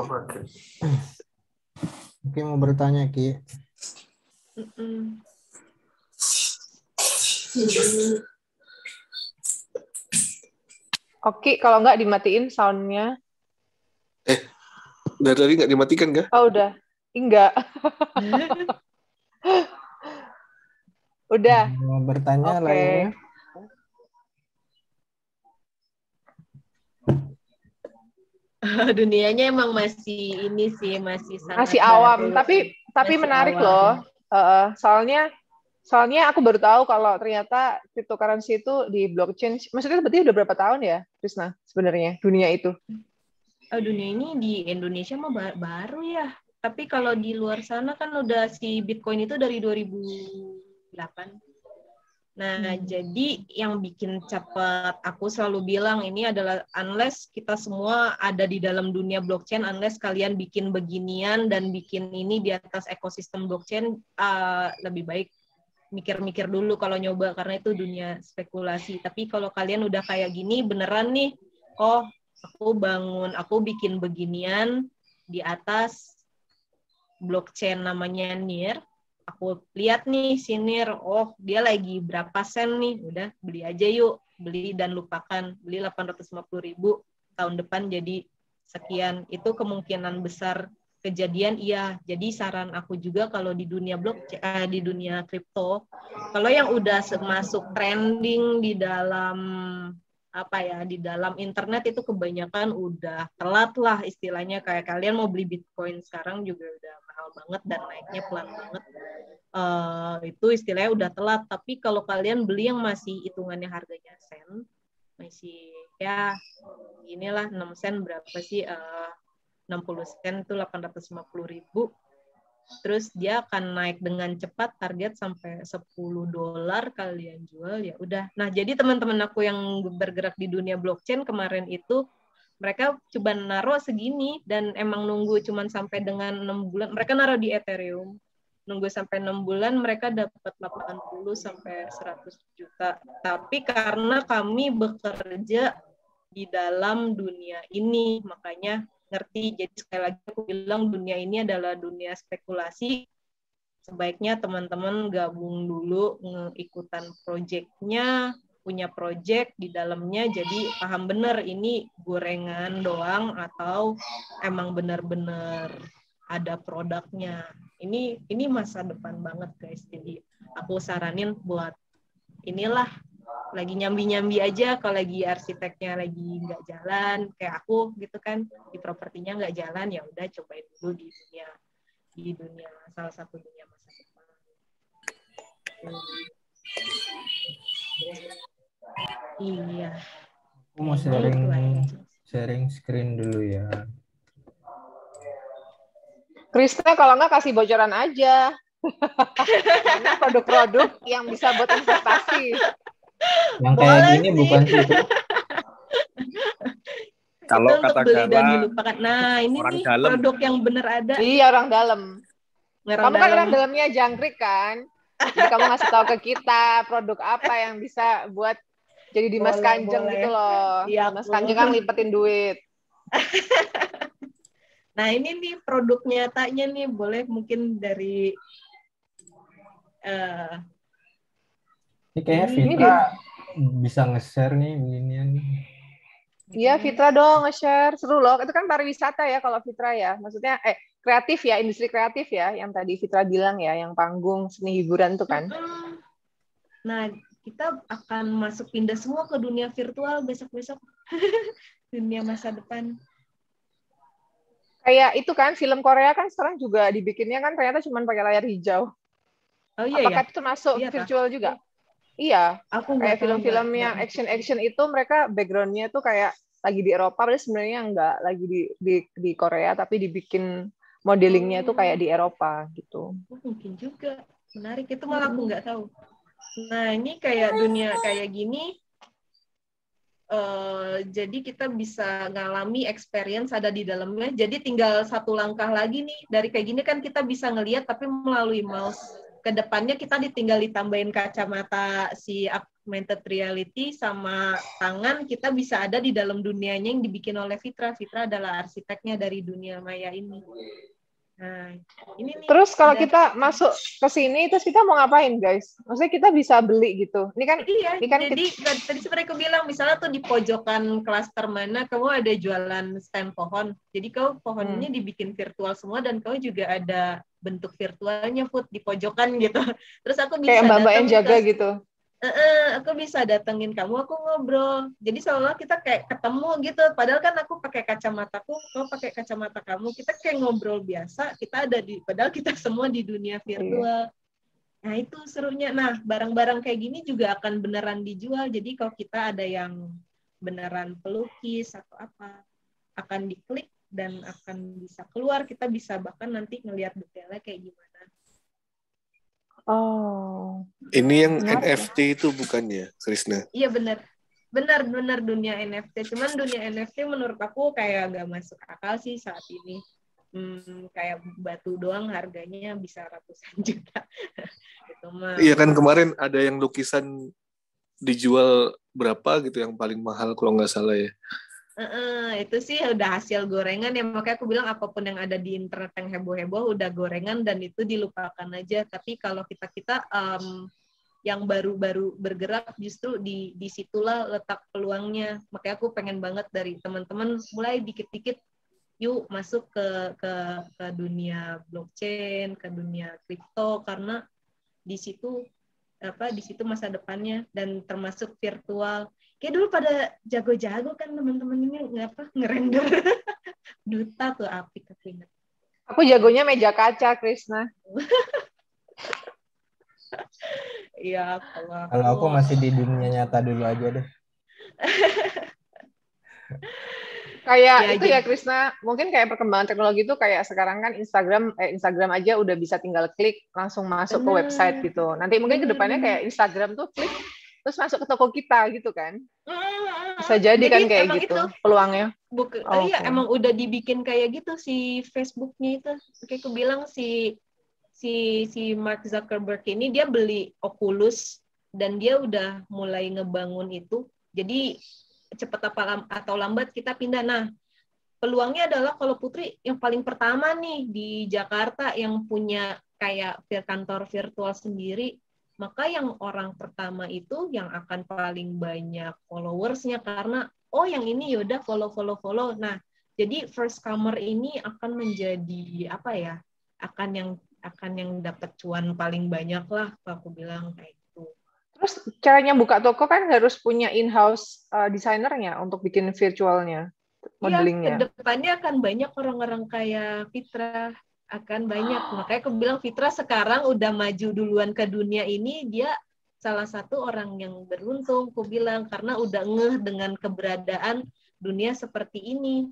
mau bertanya Ki. Oke, kalau nggak dimatiin soundnya. Dari tadi nggak dimatikan nggak? Oh udah, enggak. Udah. Mau bertanya lainnya. Dunianya emang masih ini sih, masih sangat masih awam, baru. tapi menarik awam. loh. Soalnya aku baru tahu kalau ternyata cryptocurrency itu di blockchain. Maksudnya berarti udah berapa tahun ya, Krisna, sebenarnya dunia itu? Dunia ini di Indonesia mah baru ya. Tapi kalau di luar sana kan udah si Bitcoin itu dari 2008. Nah, jadi yang bikin cepat, aku selalu bilang ini adalah unless kita semua ada di dalam dunia blockchain, unless kalian bikin beginian dan bikin ini di atas ekosistem blockchain, lebih baik mikir-mikir dulu kalau nyoba, karena itu dunia spekulasi. Tapi kalau kalian udah kayak gini, beneran nih, aku bikin beginian di atas blockchain namanya NIR, aku lihat nih si NIR, dia lagi berapa sen nih, udah beli aja yuk, beli dan lupakan, beli 850.000, tahun depan jadi sekian, itu kemungkinan besar kejadian, iya. Jadi saran aku juga kalau di dunia blockchain, di dunia kripto, kalau yang udah masuk trending di dalam di dalam internet itu kebanyakan udah telat lah istilahnya, kayak kalian mau beli Bitcoin sekarang juga udah mahal banget dan naiknya pelan banget. Itu istilahnya udah telat. Tapi kalau kalian beli yang masih hitungannya harganya sen, masih ya inilah 6 sen berapa sih, 60 sen itu 850.000, terus dia akan naik dengan cepat, target sampai $10 kalian jual, ya udah. Nah, jadi teman-teman aku yang bergerak di dunia blockchain kemarin itu, mereka coba naruh segini, dan emang nunggu cuman sampai dengan 6 bulan, mereka naruh di Ethereum, nunggu sampai 6 bulan, mereka dapat 80 sampai 100 juta. Tapi karena kami bekerja di dalam dunia ini, makanya ngerti. Jadi sekali lagi aku bilang dunia ini adalah dunia spekulasi. Sebaiknya teman-teman gabung dulu, ikutan proyeknya, punya proyek di dalamnya, jadi paham bener ini gorengan doang atau emang benar-benar ada produknya. Ini masa depan banget guys. Jadi aku saranin buat inilah, lagi nyambi-nyambi aja, kalau lagi arsiteknya lagi nggak jalan, kayak aku gitu kan, di propertinya nggak jalan, ya udah cobain dulu di dunia salah satu dunia masa depan. Iya. Aku mau sharing screen dulu ya. Krisna kalau nggak kasih bocoran aja. Mana produk-produk yang bisa buat investasi. Yang kayak Boleh gini sih. bukan sih itu. Kalau Itu untuk kata beli dan Gala, dilupakan. Nah, ini orang nih dalam. produk yang bener ada. Iya, orang dalam. Orang Kamu kan dalam. orang dalamnya jangkrik kan? Jadi kamu ngasih tahu ke kita produk apa yang bisa buat jadi Dimas Boleh, Kanjeng boleh. gitu loh. Iya, Dimas aku. Kanjeng kan lipetin duit. Nah, ini nih produk nyatanya nih, boleh mungkin dari Ini kayaknya Ini Fitra bisa nge-share nih beginian. Iya, Fitra dong nge-share. Seru loh. Itu kan pariwisata ya kalau Fitra ya. Maksudnya kreatif ya, industri kreatif ya yang tadi Fitra bilang ya, yang panggung seni hiburan tuh kan. Nah, kita akan masuk pindah semua ke dunia virtual besok-besok. Dunia masa depan. Kayak itu kan film Korea kan sekarang juga dibikinnya kan ternyata cuma pakai layar hijau. Oh iya Apakah ya? itu masuk Iya, virtual juga? Iya. Aku Kayak nggak tahu, film-film nggak yang action itu mereka background-nya tuh kayak lagi di Eropa, padahal sebenarnya nggak lagi di Korea, tapi dibikin modelingnya tuh kayak di Eropa gitu. mungkin juga. Menarik, itu malah aku nggak tahu. Nah, ini kayak dunia kayak gini, jadi kita bisa ngalami experience ada di dalamnya. Jadi tinggal satu langkah lagi nih, dari kayak gini kan kita bisa ngelihat, tapi melalui mouse. Kedepannya kita tinggal ditambahin kacamata si augmented reality sama tangan, kita bisa ada di dalam dunianya yang dibikin oleh Fitra. Fitra adalah arsiteknya dari dunia maya ini. Nah, ini nih. Terus kalau kita masuk ke sini, terus kita mau ngapain, guys? Maksudnya kita bisa beli gitu. Ini kan, Iya, ini kan jadi tadi seperti aku bilang, misalnya tuh di pojokan klaster mana, kamu ada jualan stand pohon. Jadi kau pohonnya dibikin virtual semua, dan kau juga ada bentuk virtualnya, Put, di pojokan gitu. Terus aku bisa kayak mbak-mbak yang jaga gitu. Aku bisa datengin kamu, aku ngobrol. Jadi seolah kita kayak ketemu gitu. Padahal kan aku pakai kacamataku, kau pakai kacamata kamu. Kita kayak ngobrol biasa. Kita ada padahal kita semua di dunia virtual. Nah itu serunya. Nah barang-barang kayak gini juga akan beneran dijual. Jadi kalau kita ada yang beneran pelukis atau apa, akan diklik dan akan bisa keluar. Kita bisa bahkan nanti ngelihat detailnya kayak gimana. Oh. Ini yang Menarik. NFT itu bukannya, Krisna? Iya benar dunia NFT. Cuman dunia NFT menurut aku kayak nggak masuk akal sih saat ini. Kayak batu doang harganya bisa ratusan juta. Gitu mah. Iya kan kemarin ada yang lukisan dijual berapa gitu yang paling mahal kalau nggak salah ya. Itu sih udah hasil gorengan ya, makanya aku bilang apapun yang ada di internet yang heboh-heboh udah gorengan dan itu dilupakan aja. Tapi kalau kita yang baru-baru bergerak justru di situlah letak peluangnya. Makanya aku pengen banget dari teman-teman mulai dikit-dikit yuk masuk ke dunia blockchain, ke dunia kripto, karena di situ masa depannya, dan termasuk virtual. Kayak dulu pada jago-jago kan teman-teman ini ngerender duta tuh apik aku ingat. Aku jagonya meja kaca, Krisna. Iya, Kalau aku masih di dunia nyata dulu aja deh. Kayak Ya, itu ya Krisna, mungkin kayak perkembangan teknologi itu kayak sekarang kan Instagram aja udah bisa tinggal klik langsung masuk ke website gitu. Nanti mungkin kedepannya kayak Instagram tuh klik terus masuk ke toko kita gitu kan. Bisa jadi kan kayak gitu itu, peluangnya. Iya, emang udah dibikin kayak gitu si Facebooknya itu. Kayak aku bilang si Mark Zuckerberg ini dia beli Oculus dan dia udah mulai ngebangun itu. Jadi cepat atau lambat kita pindah. Nah, peluangnya adalah kalau Putri yang paling pertama nih di Jakarta yang punya kayak kantor virtual sendiri, maka yang orang pertama itu yang akan paling banyak followersnya karena yang ini yaudah follow. Nah, jadi first comer ini akan menjadi apa ya? Akan yang dapat cuan paling banyak lah, aku bilang kayak gitu. Terus caranya buka toko kan harus punya in-house desainernya untuk bikin virtualnya, modelingnya. Iya, kedepannya akan banyak orang-orang kayak Fitra, akan banyak. Makanya aku bilang Fitra sekarang udah maju duluan ke dunia ini, dia salah satu orang yang beruntung, aku bilang, karena udah ngeh dengan keberadaan dunia seperti ini.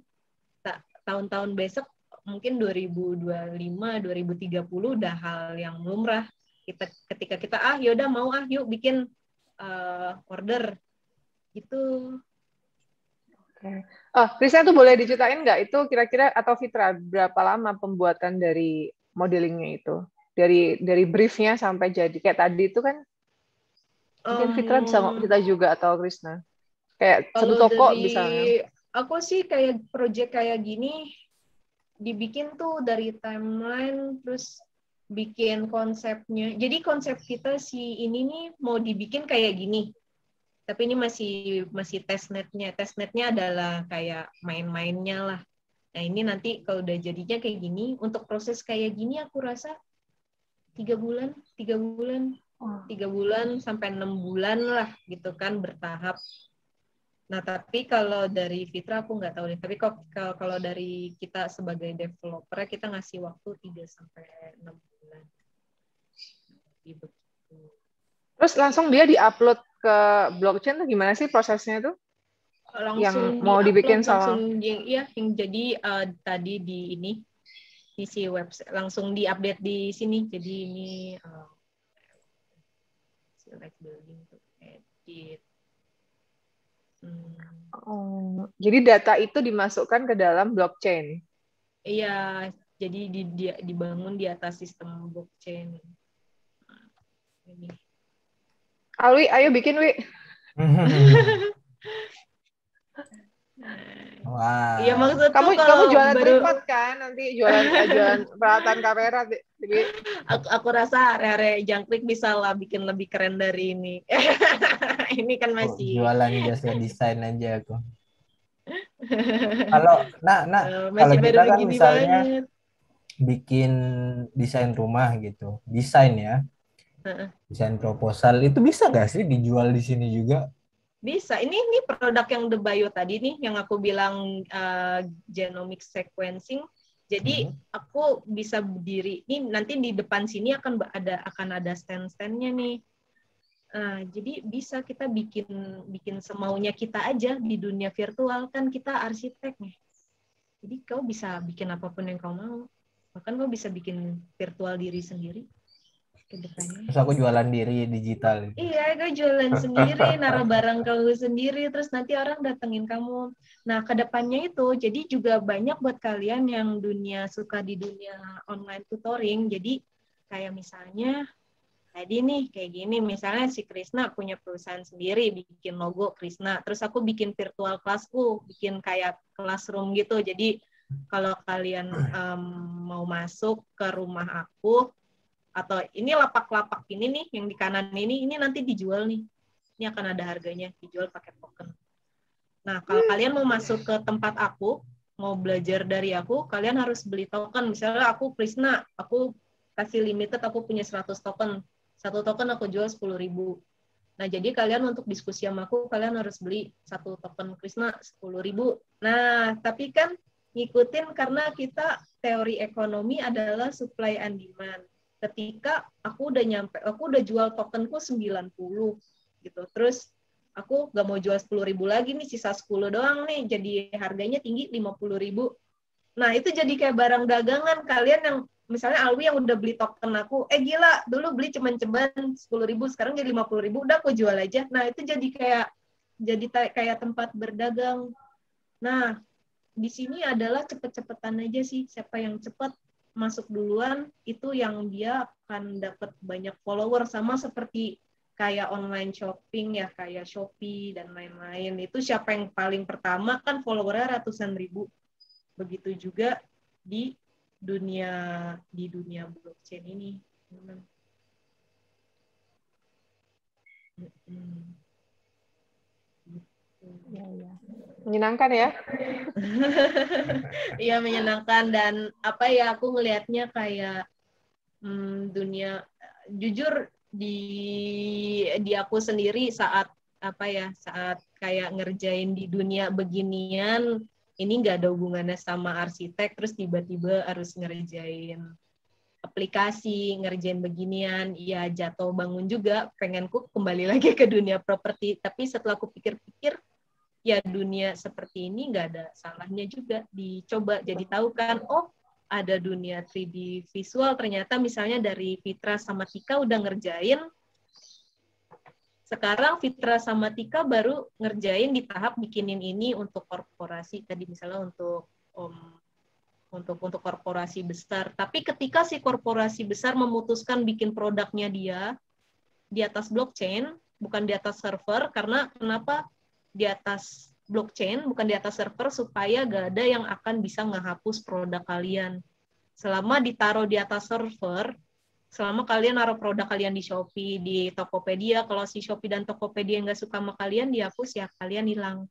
Tahun-tahun besok, mungkin 2025, 2030 udah hal yang lumrah. Ketika kita yaudah mau yuk bikin order gitu. Oke. Oh, Krisna tuh boleh diceritain nggak itu kira-kira atau Fitra berapa lama pembuatan dari modelingnya itu? Dari briefnya sampai jadi kayak tadi itu kan mungkin Fitra bisa cerita juga atau Krisna. Kayak satu Kalau toko dari misalnya. aku sih kayak project kayak gini dibikin tuh dari timeline terus bikin konsepnya. Jadi konsep kita si ini nih mau dibikin kayak gini. Tapi ini masih testnetnya. Testnetnya adalah kayak main-mainnya lah. Nah ini nanti kalau udah jadinya kayak gini, untuk proses kayak gini aku rasa 3 bulan sampai 6 bulan lah gitu kan bertahap. Nah tapi kalau dari Fitra aku nggak tahu nih. Tapi kalau dari kita sebagai developer kita ngasih waktu 3 sampai 6 bulan. Gitu. Terus langsung dia diupload ke blockchain tuh gimana sih prosesnya tuh? Langsung Yang mau dibikin sama yang jadi tadi di si website langsung diupdate di sini. Jadi ini select building to edit. Oh, jadi data itu dimasukkan ke dalam blockchain. Iya, jadi dibangun di atas sistem blockchain. Ini. Alwi, ayo bikin Wi. Wah. Iya maksudku Kamu jualan baru tripod kan nanti jualan peralatan kamera. Jadi aku rasa area Jangkrik bisa lah bikin lebih keren dari ini. Ini kan masih jualan jasa desain aja aku. Kalau kalau kita kan misalnya banget. Bikin desain rumah gitu, desain ya, desain proposal itu bisa nggak sih dijual di sini juga? Bisa. Ini produk yang The Bio tadi nih, yang aku bilang genomic sequencing. Jadi aku bisa berdiri. Ini nanti di depan sini akan ada stand-standnya nih. Jadi bisa kita bikin semaunya kita aja di dunia virtual, kan kita arsitek nih. Jadi kau bisa bikin apapun yang kau mau. Bahkan kau bisa bikin virtual diri sendiri ke depannya. Terus aku jualan diri digital. Iya, kau jualan sendiri, naruh barang kau sendiri, terus nanti orang datengin kamu. Nah, ke depannya itu, jadi juga banyak buat kalian yang suka di dunia online tutoring. Jadi kayak misalnya tadi nih kayak gini, misalnya si Krisna punya perusahaan sendiri, bikin logo Krisna, terus aku bikin virtual kelasku, bikin kayak classroom gitu. Jadi kalau kalian mau masuk ke rumah aku, atau ini lapak-lapak ini nih, yang di kanan ini nanti dijual nih. Ini akan ada harganya, dijual pakai token. Nah, kalau kalian mau masuk ke tempat aku, mau belajar dari aku, kalian harus beli token. Misalnya aku Krisna, aku kasih limited, aku punya 100 token. 1 token aku jual 10.000. Nah, jadi kalian untuk diskusi sama aku, kalian harus beli 1 token Krisna 10.000. Nah, tapi kan ngikutin karena kita teori ekonomi adalah supply and demand. Ketika aku udah jual tokenku 90 gitu. Terus aku nggak mau jual 10.000 lagi nih, sisa 10 doang nih. Jadi harganya tinggi 50.000. Nah, itu jadi kayak barang dagangan kalian yang misalnya Alwi yang udah beli token aku, gila, dulu beli ceban 10.000, sekarang jadi 50.000, udah aku jual aja. Nah, itu jadi kayak tempat berdagang. Nah, di sini adalah cepet-cepetan aja sih, siapa yang cepat masuk duluan itu yang dia akan dapat banyak follower, sama seperti kayak online shopping ya, kayak Shopee dan lain-lain. Itu siapa yang paling pertama kan followernya ratusan ribu. Begitu juga di dunia blockchain ini. Menyenangkan ya? Iya, menyenangkan. Dan aku ngelihatnya kayak dunia, jujur di aku sendiri saat kayak ngerjain di dunia beginian, ini nggak ada hubungannya sama arsitek, terus tiba-tiba harus ngerjain aplikasi, ngerjain beginian, ya jatuh bangun juga, pengenku kembali lagi ke dunia properti. Tapi setelah aku pikir-pikir, ya dunia seperti ini nggak ada salahnya juga dicoba. Jadi tahu kan, ada dunia 3D visual, ternyata misalnya dari Fitra sama Tika udah ngerjain Sekarang Fitra sama Tika baru ngerjain di tahap bikinin ini untuk korporasi tadi, misalnya untuk korporasi besar. Tapi ketika si korporasi besar memutuskan bikin produknya dia di atas blockchain, bukan di atas server, karena kenapa di atas blockchain, bukan di atas server, supaya gak ada yang akan bisa ngehapus produk kalian. Selama ditaruh di atas server, selama kalian naruh produk kalian di Shopee, di Tokopedia, kalau si Shopee dan Tokopedia nggak suka sama kalian, dihapus, ya kalian hilang.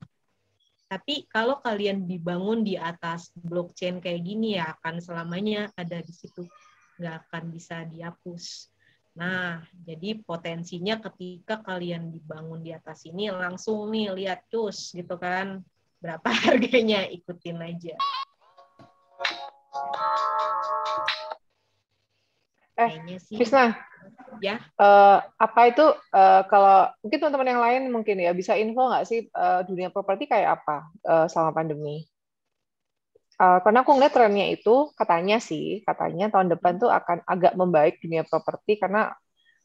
Tapi kalau kalian dibangun di atas blockchain kayak gini, ya akan selamanya ada di situ. Nggak akan bisa dihapus. Nah, jadi potensinya ketika kalian dibangun di atas ini, langsung nih, lihat cus, gitu kan. Berapa harganya, ikutin aja. Krisna, ya. Apa itu kalau mungkin teman-teman yang lain mungkin ya bisa info nggak sih dunia properti kayak apa selama pandemi? Karena aku ngeliat trennya itu katanya tahun depan tuh akan agak membaik dunia properti karena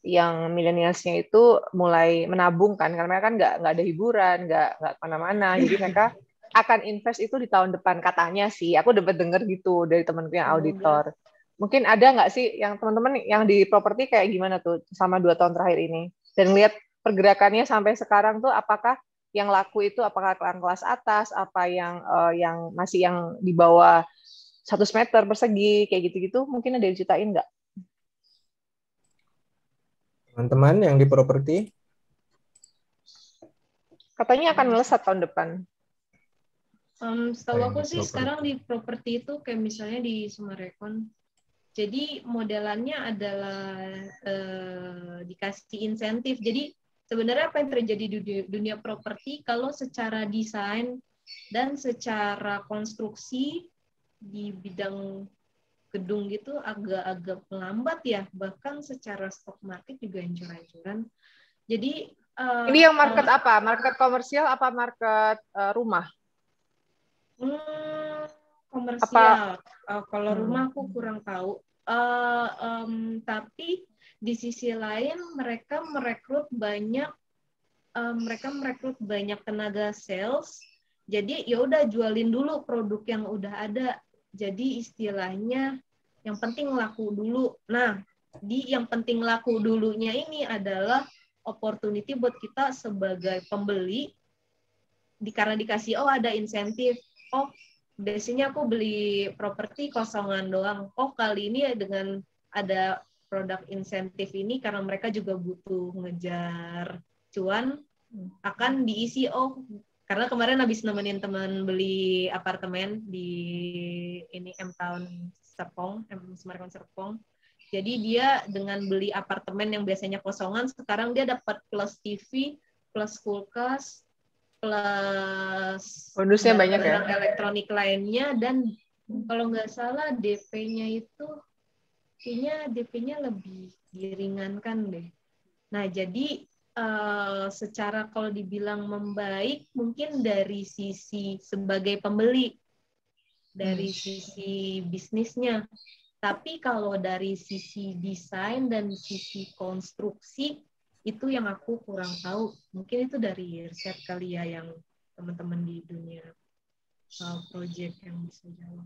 yang milenialsnya itu mulai menabung kan, karena mereka kan nggak ada hiburan, nggak kemana-mana, jadi mereka akan invest itu di tahun depan katanya sih. Aku dapat denger gitu dari temanku yang auditor. Mungkin ada nggak sih yang teman-teman yang di properti kayak gimana tuh sama 2 tahun terakhir ini? Dan lihat pergerakannya sampai sekarang tuh apakah yang laku itu apakah kelas atas, apa yang masih yang di bawah 100 meter persegi kayak gitu-gitu? Mungkin ada yang ceritain nggak? Teman-teman yang di properti? Katanya akan melesat tahun depan. Setahu aku sih sekarang di properti itu kayak misalnya di Sumarekon. Jadi modelannya adalah dikasih insentif. Jadi sebenarnya apa yang terjadi di dunia properti kalau secara desain dan secara konstruksi di bidang gedung gitu agak-agak melambat ya. Bahkan secara stock market juga hancur-hancuran. Jadi ini yang market apa? Market komersial apa market rumah? Komersial. Kalau rumah aku kurang tahu. Tapi di sisi lain mereka merekrut banyak tenaga sales. Jadi ya udah jualin dulu produk yang udah ada. Jadi istilahnya yang penting laku dulu. Nah, di yang penting laku dulunya ini adalah opportunity buat kita sebagai pembeli karena dikasih ada insentif. Biasanya aku beli properti kosongan doang. Kali ini dengan ada produk insentif ini karena mereka juga butuh ngejar cuan, akan diisi karena kemarin habis nemenin teman beli apartemen di ini M-Town Serpong, Semarang Serpong. Jadi dia dengan beli apartemen yang biasanya kosongan, sekarang dia dapat plus TV, plus kulkas, plus bonusnya banyak ya, elektronik lainnya, dan kalau nggak salah DP-nya itu kayaknya DP-nya lebih diringankan deh. Nah, jadi secara kalau dibilang membaik mungkin dari sisi sebagai pembeli, dari sisi bisnisnya. Tapi kalau dari sisi desain dan sisi konstruksi itu yang aku kurang tahu. Mungkin itu dari riset kali ya yang teman-teman di dunia project yang bisa jawab.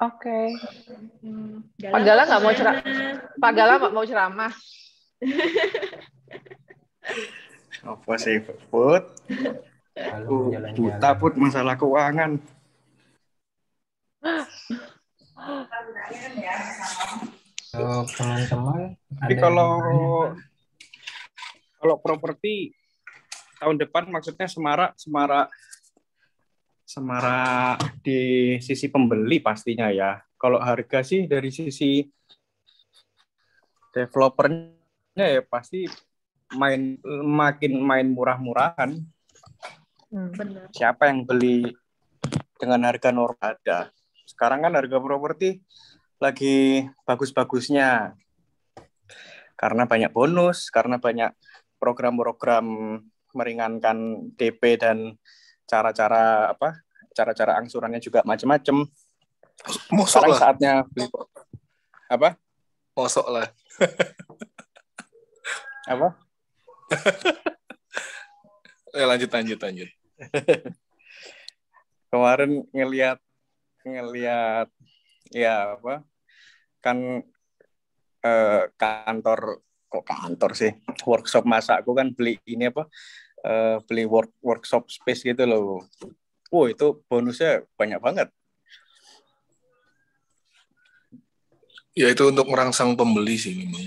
Oke. Pak Gala nggak mau ceramah. Pak Gala mau ceramah. Apa sih, Put? Buta, Put, masalah keuangan. Teman-teman. Tapi kalau properti tahun depan maksudnya Semara di sisi pembeli pastinya ya. Kalau harga sih dari sisi developernya ya pasti makin main murah-murahan. Benar. Siapa yang beli dengan harga normal ada? Sekarang kan harga properti lagi bagus-bagusnya. Karena banyak bonus, karena banyak program-program meringankan DP dan cara-cara angsurannya juga macam-macam. Sekarang saatnya beli. Apa? Mosok lah. Apa? Lanjut. Kemarin ngelihat ya apa? Kan kantor sih. Workshop masakku kan beli ini apa? Beli workshop space gitu loh. Itu bonusnya banyak banget. Ya itu untuk merangsang pembeli sih memang.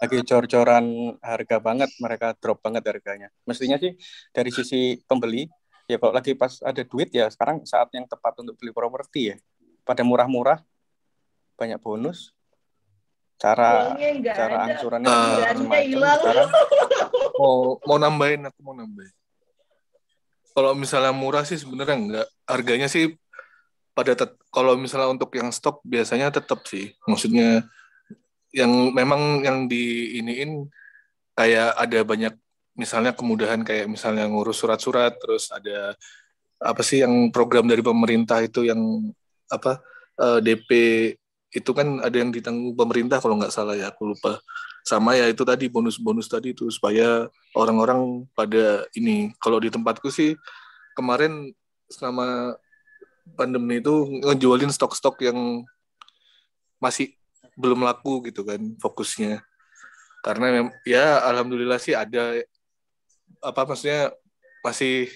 Lagi cor-coran harga banget, mereka drop banget harganya. Mestinya sih dari sisi pembeli, ya kalau lagi pas ada duit ya sekarang saat yang tepat untuk beli properti ya. Pada murah-murah, banyak bonus. Cara angsurannya macam-macam sekarang. Mau nambahin. Kalau misalnya murah sih sebenarnya enggak. Harganya sih kalau misalnya untuk yang stok biasanya tetap sih. Maksudnya yang memang yang diiniin kayak ada banyak misalnya kemudahan kayak misalnya ngurus surat-surat, terus ada apa sih yang program dari pemerintah itu yang apa DP itu kan ada yang ditanggung pemerintah kalau nggak salah ya, aku lupa. Sama ya itu tadi bonus-bonus tadi itu supaya orang-orang pada ini. Kalau di tempatku sih kemarin selama pandemi itu ngejualin stok-stok yang masih belum laku gitu kan fokusnya, karena ya alhamdulillah sih ada maksudnya masih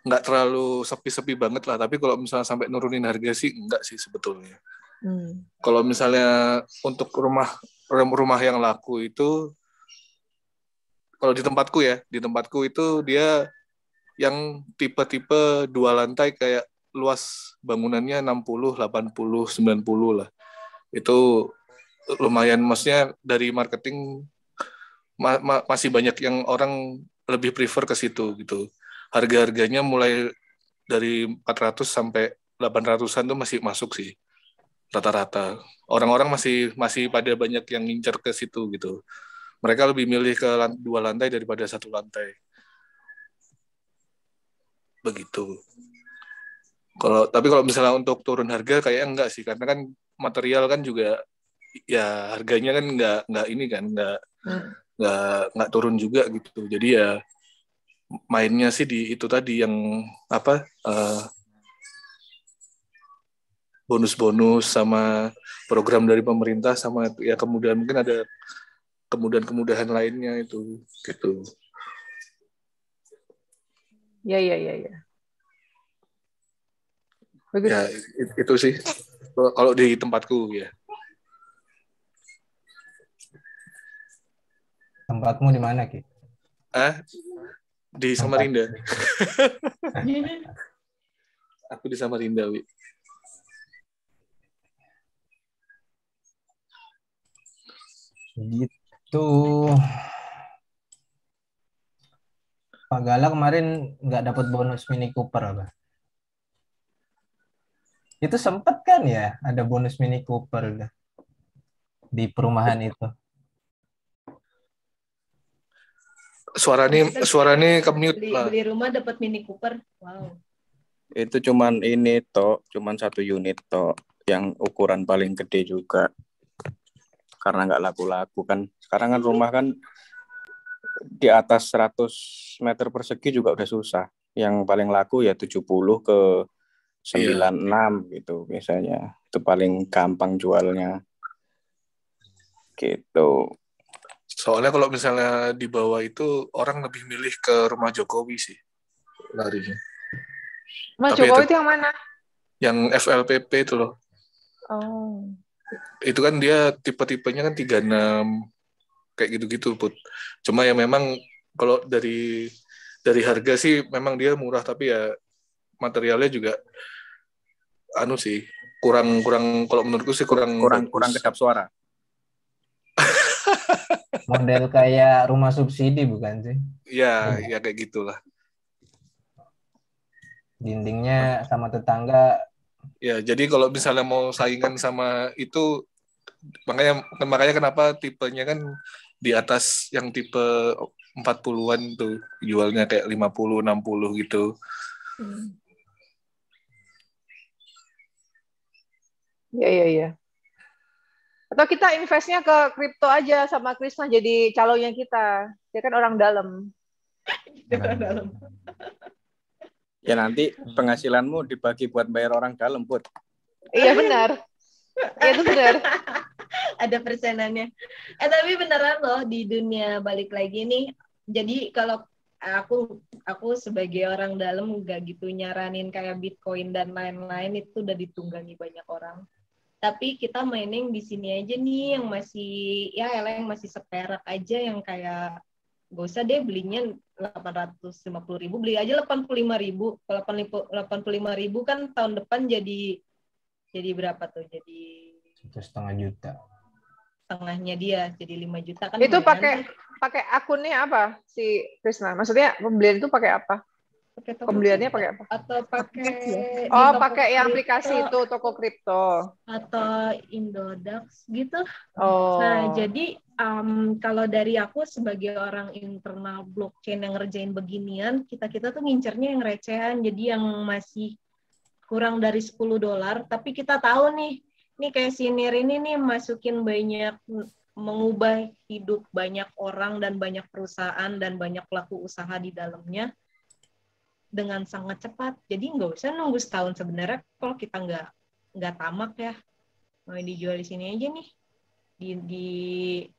nggak terlalu sepi-sepi banget lah, tapi kalau misalnya sampai nurunin harga sih enggak sih sebetulnya. Kalau misalnya untuk rumah yang laku itu kalau di tempatku itu dia yang tipe-tipe 2 lantai kayak luas bangunannya 60, 80, 90 lah. Itu lumayan, maksudnya dari marketing masih banyak yang orang lebih prefer ke situ gitu. Harga-harganya mulai dari 400 sampai 800-an tuh masih masuk sih rata-rata. Orang-orang masih pada banyak yang ngincer ke situ gitu. Mereka lebih milih ke 2 lantai daripada 1 lantai. Begitu. Tapi kalau misalnya untuk turun harga kayaknya enggak sih, karena kan material kan juga ya harganya kan nggak ini kan nggak turun juga gitu. Jadi ya mainnya sih di itu tadi yang apa bonus-bonus sama program dari pemerintah, sama ya kemudahan, mungkin ada kemudahan lainnya itu gitu. Ya. Bagus. Ya itu sih kalau di tempatku ya. Tempatmu di mana, Ki? Di Samarinda. Aku di Samarinda, Wi. Gitu. Pak Gala kemarin nggak dapat bonus Mini Cooper apa? Itu sempet kan ya ada bonus Mini Cooper di perumahan itu. Suaranya ke-mute lah. Beli rumah dapat Mini Cooper. Wow. Itu cuman 1 unit yang ukuran paling gede juga. Karena nggak laku-laku kan. Sekarang kan rumah kan di atas 100 meter persegi juga udah susah. Yang paling laku ya 70 ke 96 gitu biasanya. Itu paling gampang jualnya. Gitu. Soalnya kalau misalnya di bawah itu orang lebih milih ke rumah Jokowi sih larinya. Rumah Jokowi itu yang mana? Yang FLPP itu loh. Oh. Itu kan dia tipe-tipenya kan 36 kayak gitu-gitu, Put. Cuma ya memang kalau dari harga sih memang dia murah, tapi ya materialnya juga sih kurang kalau menurutku sih kurang kedap suara. Model kayak rumah subsidi bukan sih? Ya kayak gitulah. Dindingnya sama tetangga. Ya, jadi kalau misalnya mau saingan sama itu, makanya kenapa tipenya kan di atas yang tipe 40-an tuh jualnya kayak 50, 60 gitu. Ya. Atau kita investnya ke kripto aja sama Krisna jadi calonnya kita. Dia kan orang dalam. Ya nanti penghasilanmu dibagi buat bayar orang dalam, Put. Iya benar. Iya itu benar. Ada persenannya. Tapi beneran loh di dunia balik lagi nih. Jadi kalau aku sebagai orang dalam nggak gitu nyaranin kayak Bitcoin dan lain-lain, itu udah ditunggangi banyak orang. Tapi kita mining di sini aja nih yang masih ya elah yang masih seperak aja, yang kayak gak usah deh belinya 850.000, beli aja 85.000. Kalau 85.000 kan tahun depan jadi berapa tuh? Jadi 1,5 juta. Setengahnya dia jadi 5 juta kan. Itu pakai akunnya apa si Krisna? Maksudnya pembelian itu pakai apa? Pembeliannya pakai apa? Atau pakai pakai yang aplikasi itu toko kripto atau Indodax gitu. Oh. Nah, jadi kalau dari aku sebagai orang internal blockchain yang ngerjain beginian, kita tuh ngincernya yang recehan, jadi yang masih kurang dari $10, tapi kita tahu nih kayak Sinir ini nih masukin banyak, mengubah hidup banyak orang dan banyak perusahaan dan banyak pelaku usaha di dalamnya dengan sangat cepat. Jadi nggak usah nunggu setahun sebenarnya kalau kita nggak tamak ya. Mau dijual di sini aja nih di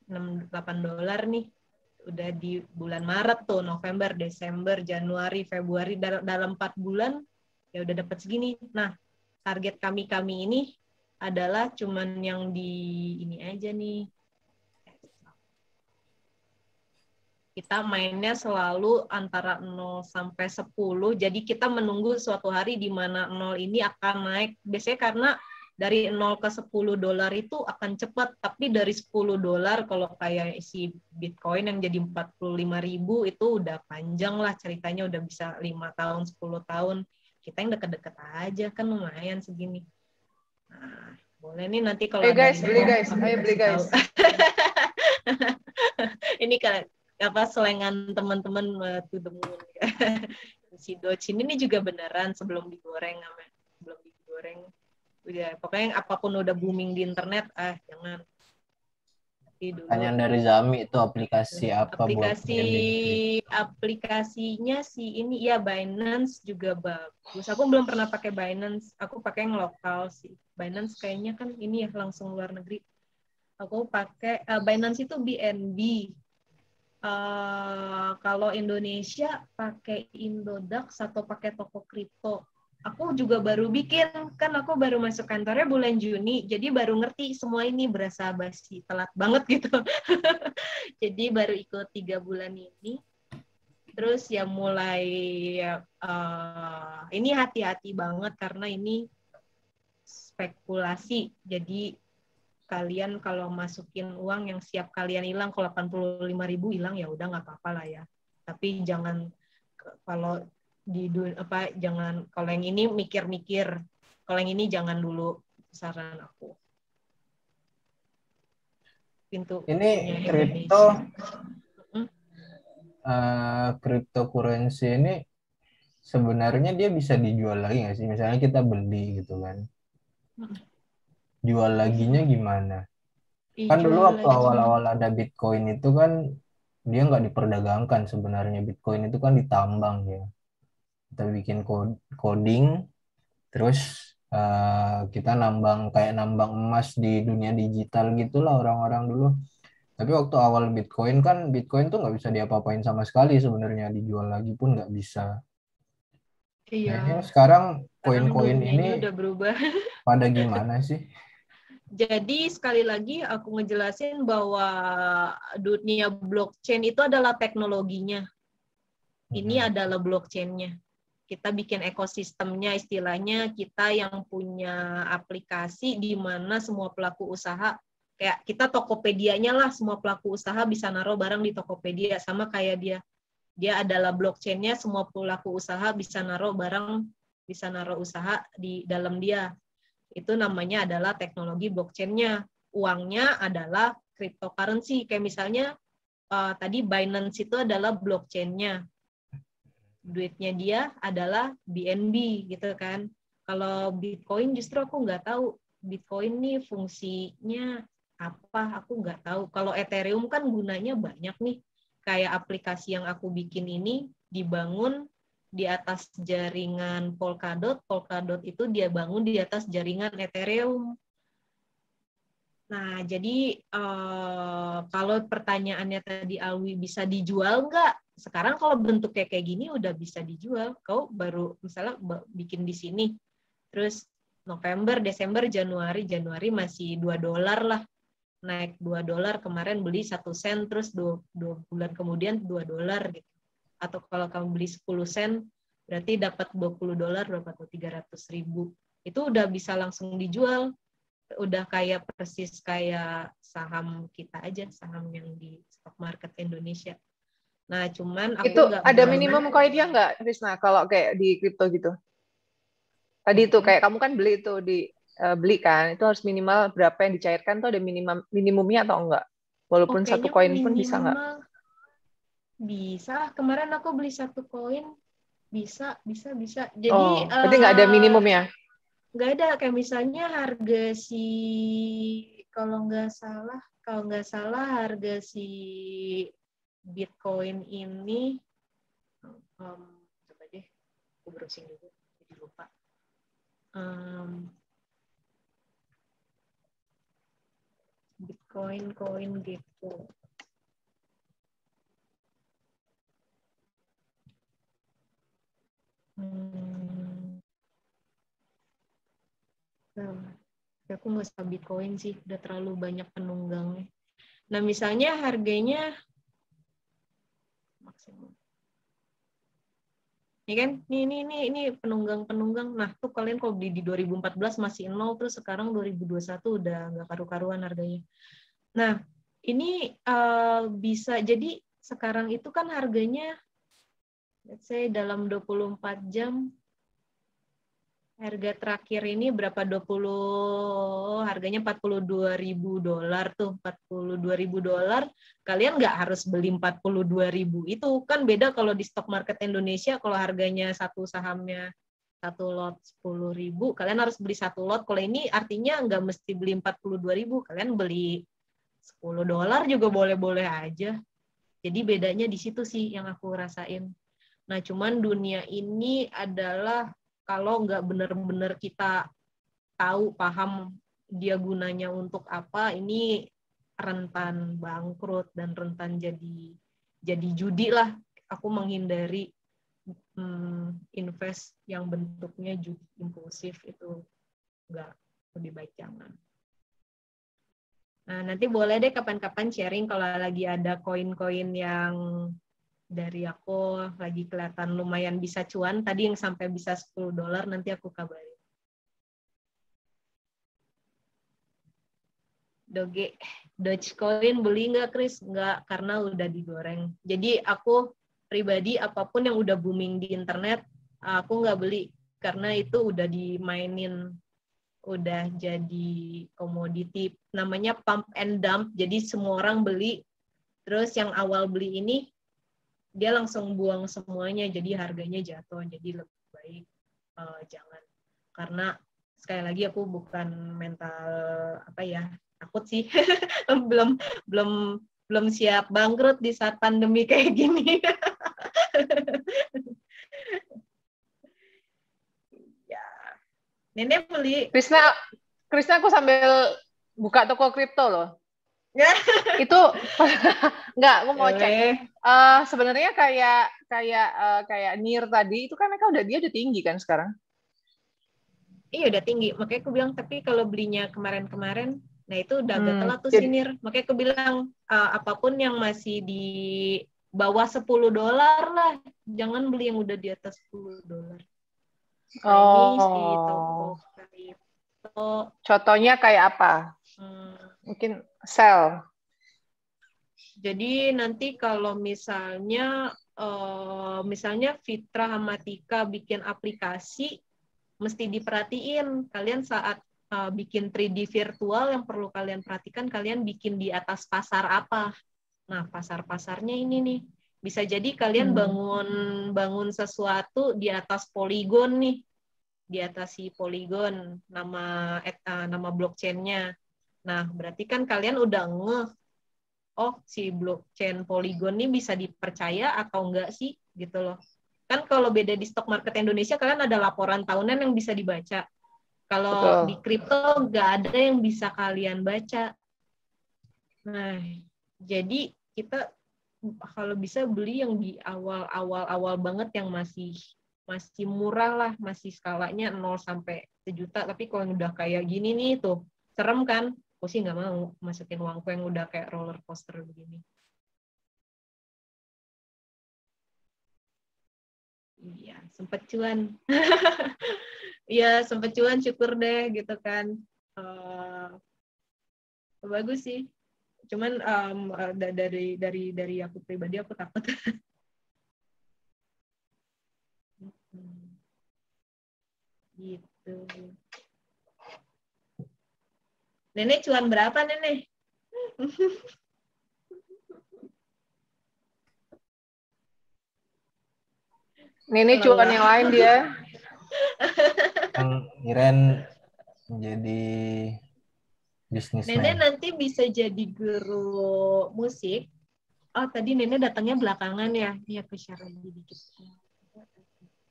$8 nih. Udah di bulan Maret tuh, November, Desember, Januari, Februari, dalam 4 bulan ya udah dapat segini. Nah, target kami ini adalah cuman yang di ini aja nih. Kita mainnya selalu antara 0 sampai 10. Jadi kita menunggu suatu hari di mana 0 ini akan naik. Biasanya karena dari 0 ke $10 itu akan cepat, tapi dari $10 kalau kayak si Bitcoin yang jadi 45.000 itu udah panjang lah ceritanya, udah bisa 5 tahun, 10 tahun. Kita yang deket-deket aja kan lumayan segini. Nah, boleh nih nanti kalau Ayo guys, beli guys. Ayo beli guys. Ini kan apa selengan teman-teman to the moon. Si Docin ini juga beneran sebelum digoreng udah pokoknya apapun udah booming di internet jangan. Tanya dari Zami itu aplikasi apa aplikasinya si ini ya Binance juga bagus. Aku belum pernah pakai Binance, aku pakai yang lokal sih. Binance kayaknya kan ini ya langsung luar negeri. Aku pakai Binance itu BNB. Kalau Indonesia pakai Indodax atau pakai toko kripto. Aku juga baru bikin, kan aku baru masuk kantornya bulan Juni, jadi baru ngerti semua ini, berasa basi, telat banget gitu. Jadi baru ikut 3 bulan ini. Terus ya mulai ini hati-hati banget karena ini spekulasi. Jadi kalian kalau masukin uang yang siap kalian hilang, kalau 85.000 hilang ya udah nggak apa-apa lah ya. Tapi jangan kalau jangan kalau yang ini mikir-mikir, kalau yang ini jangan dulu, saran aku. Ini cryptocurrency ini sebenarnya dia bisa dijual lagi nggak sih? Misalnya kita beli gitu kan. Jual laginya gimana? Kan dulu waktu awal-awal ada Bitcoin itu kan dia nggak diperdagangkan sebenarnya. Bitcoin itu kan ditambang ya. Kita bikin coding, terus kita nambang emas di dunia digital gitulah orang-orang dulu. Tapi waktu awal Bitcoin kan Bitcoin tuh nggak bisa diapa-apain sama sekali sebenarnya, dijual lagi pun nggak bisa. Iya. Nah, sekarang koin-koin ini udah berubah. Pada gimana sih? Jadi sekali lagi aku ngejelasin bahwa dunia blockchain itu adalah teknologinya. Ini adalah blockchain-nya. Kita bikin ekosistemnya, istilahnya kita yang punya aplikasi di mana semua pelaku usaha, kayak kita Tokopedia-nya lah, semua pelaku usaha bisa naruh barang di Tokopedia, sama kayak dia. Dia adalah blockchain-nya, semua pelaku usaha bisa naruh barang, bisa naruh usaha di dalam dia. Itu namanya adalah teknologi blockchain-nya. Uangnya adalah cryptocurrency. Kayak misalnya tadi Binance itu adalah blockchain-nya. Duitnya dia adalah BNB gitu kan. Kalau Bitcoin justru aku nggak tahu. Bitcoin nih fungsinya apa, aku nggak tahu. Kalau Ethereum kan gunanya banyak nih. Kayak aplikasi yang aku bikin ini dibangun di atas jaringan Polkadot itu dia bangun di atas jaringan Ethereum. Nah, jadi kalau pertanyaannya tadi Alwi bisa dijual nggak? Sekarang kalau bentuknya kayak gini udah bisa dijual. Kau baru misalnya bikin di sini, terus November, Desember, Januari masih $2 lah. Naik $2, kemarin beli 1 sen, terus 2 bulan kemudian $2 gitu. Atau kalau kamu beli 10 sen, berarti dapat $20, berapa tuh? 300.000. Itu udah bisa langsung dijual. Udah kayak persis kayak saham kita aja, saham yang di stock market Indonesia. Nah, cuman aku Itu nggak ada berani. minimum koinnya nggak, Krisna, kalau kayak di kripto gitu? Tadi itu kayak kamu kan beli itu beli kan, itu harus minimal berapa yang dicairkan, tuh ada minimumnya atau enggak? Walaupun satu koin pun bisa nggak? Bisa. Kemarin aku beli 1 koin bisa. Jadi berarti nggak ada minimumnya? Nggak ada, kayak misalnya harga kalau nggak salah harga si Bitcoin ini, coba deh, aku browsing dulu, jadi lupa. Bitcoin gitu. Aku nggak suka Bitcoin sih, udah terlalu banyak penunggangnya. Nah, misalnya harganya maksimum. Ini kan, ini penunggang. Nah, tuh kalian kalau beli di 2014 masih 0, terus sekarang 2021 udah nggak karu-karuan harganya. Nah, ini bisa, jadi sekarang itu kan harganya, let's say dalam 24 jam, harga terakhir ini berapa, harganya $42.000 tuh, $42.000, kalian nggak harus beli 42.000 itu, kan beda kalau di stock market Indonesia, kalau harganya satu sahamnya 1 lot 10.000, kalian harus beli 1 lot, kalau ini artinya nggak mesti beli 42.000, kalian beli $10 juga boleh-boleh aja, jadi bedanya di situ sih yang aku rasain. Nah, cuman dunia ini adalah kalau nggak benar-benar kita tahu, paham dia gunanya untuk apa, ini rentan bangkrut dan rentan jadi judi lah. Aku menghindari invest yang bentuknya judi impulsif, itu nggak, lebih baik jangan. Nah, nanti boleh deh kapan-kapan sharing kalau lagi ada koin-koin yang dari aku lagi kelihatan lumayan bisa cuan, tadi yang sampai bisa $10, nanti aku kabarin. Dogecoin beli nggak, Chris? Nggak, karena udah digoreng. Jadi aku pribadi apapun yang udah booming di internet, aku nggak beli, karena itu udah dimainin, udah jadi komoditi, namanya pump and dump, jadi semua orang beli, terus yang awal beli ini dia langsung buang semuanya, jadi harganya jatuh, jadi lebih baik jangan. Karena sekali lagi aku bukan mental takut sih, belum siap bangkrut di saat pandemi kayak gini. Ya, Nenek beli. Krisna aku sambil buka toko kripto loh. Itu nggak, aku mau cek. Sebenarnya kayak NIR tadi itu kan mereka udah tinggi kan sekarang. Iya udah tinggi, makanya aku bilang, tapi kalau belinya kemarin-kemarin, nah itu udah agak telat tuh sinir. Makanya aku bilang apapun yang masih di bawah $10 lah, jangan beli yang udah di atas $10. Nah, ini si toko kripto. Contohnya kayak apa? Mungkin sell. Jadi nanti kalau misalnya Fitra sama Tika bikin aplikasi, mesti diperhatiin kalian saat bikin 3D virtual, yang perlu kalian perhatikan, kalian bikin di atas pasar apa. Nah, pasar-pasarnya ini nih. Bisa jadi kalian bangun sesuatu di atas Polygon nih. Di atas si Polygon, nama blockchain-nya. Nah, berarti kan kalian udah ngeh, oh si blockchain Polygon ini bisa dipercaya atau enggak sih, gitu loh. Kan kalau beda di stock market Indonesia, kalian ada laporan tahunan yang bisa dibaca. Kalau di kripto nggak ada yang bisa kalian baca. Nah, jadi kita kalau bisa beli yang di awal banget yang masih murah lah, masih skalanya 0 sampai 1 juta. Tapi kalau udah kayak gini nih tuh, serem kan? Aku sih nggak mau masukin uangku yang udah kayak roller coaster begini. Iya, sempet cuan. Iya, sempet cuan, syukur deh gitu kan. Bagus sih. Cuman dari aku pribadi aku takut. Gitu. Nenek cuan berapa, Nenek? Nenek cuan yang lain dia. Yang Iren menjadi bisnismen. Nenek nanti bisa jadi guru musik. Oh, tadi Nenek datangnya belakangan ya. Ini aku share lagi dikit.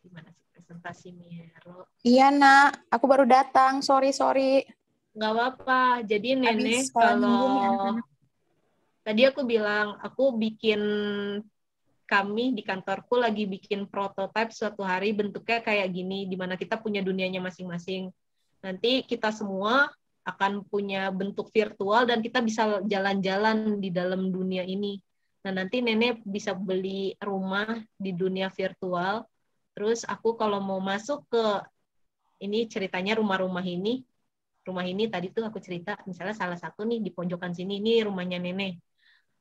Gimana sih presentasi Miro? Iya, Nak. Aku baru datang. Sorry. Nggak apa-apa. Jadi Nenek Habis kalau tadi aku bilang, aku bikin, kami di kantorku lagi bikin prototipe suatu hari bentuknya kayak gini, di mana kita punya dunianya masing-masing. Nanti kita semua akan punya bentuk virtual dan kita bisa jalan-jalan di dalam dunia ini. Nah, nanti Nenek bisa beli rumah di dunia virtual. Terus aku kalau mau masuk ke, ini ceritanya rumah-rumah ini tadi tuh aku cerita, misalnya salah satu nih di pojokan sini, ini rumahnya Nenek.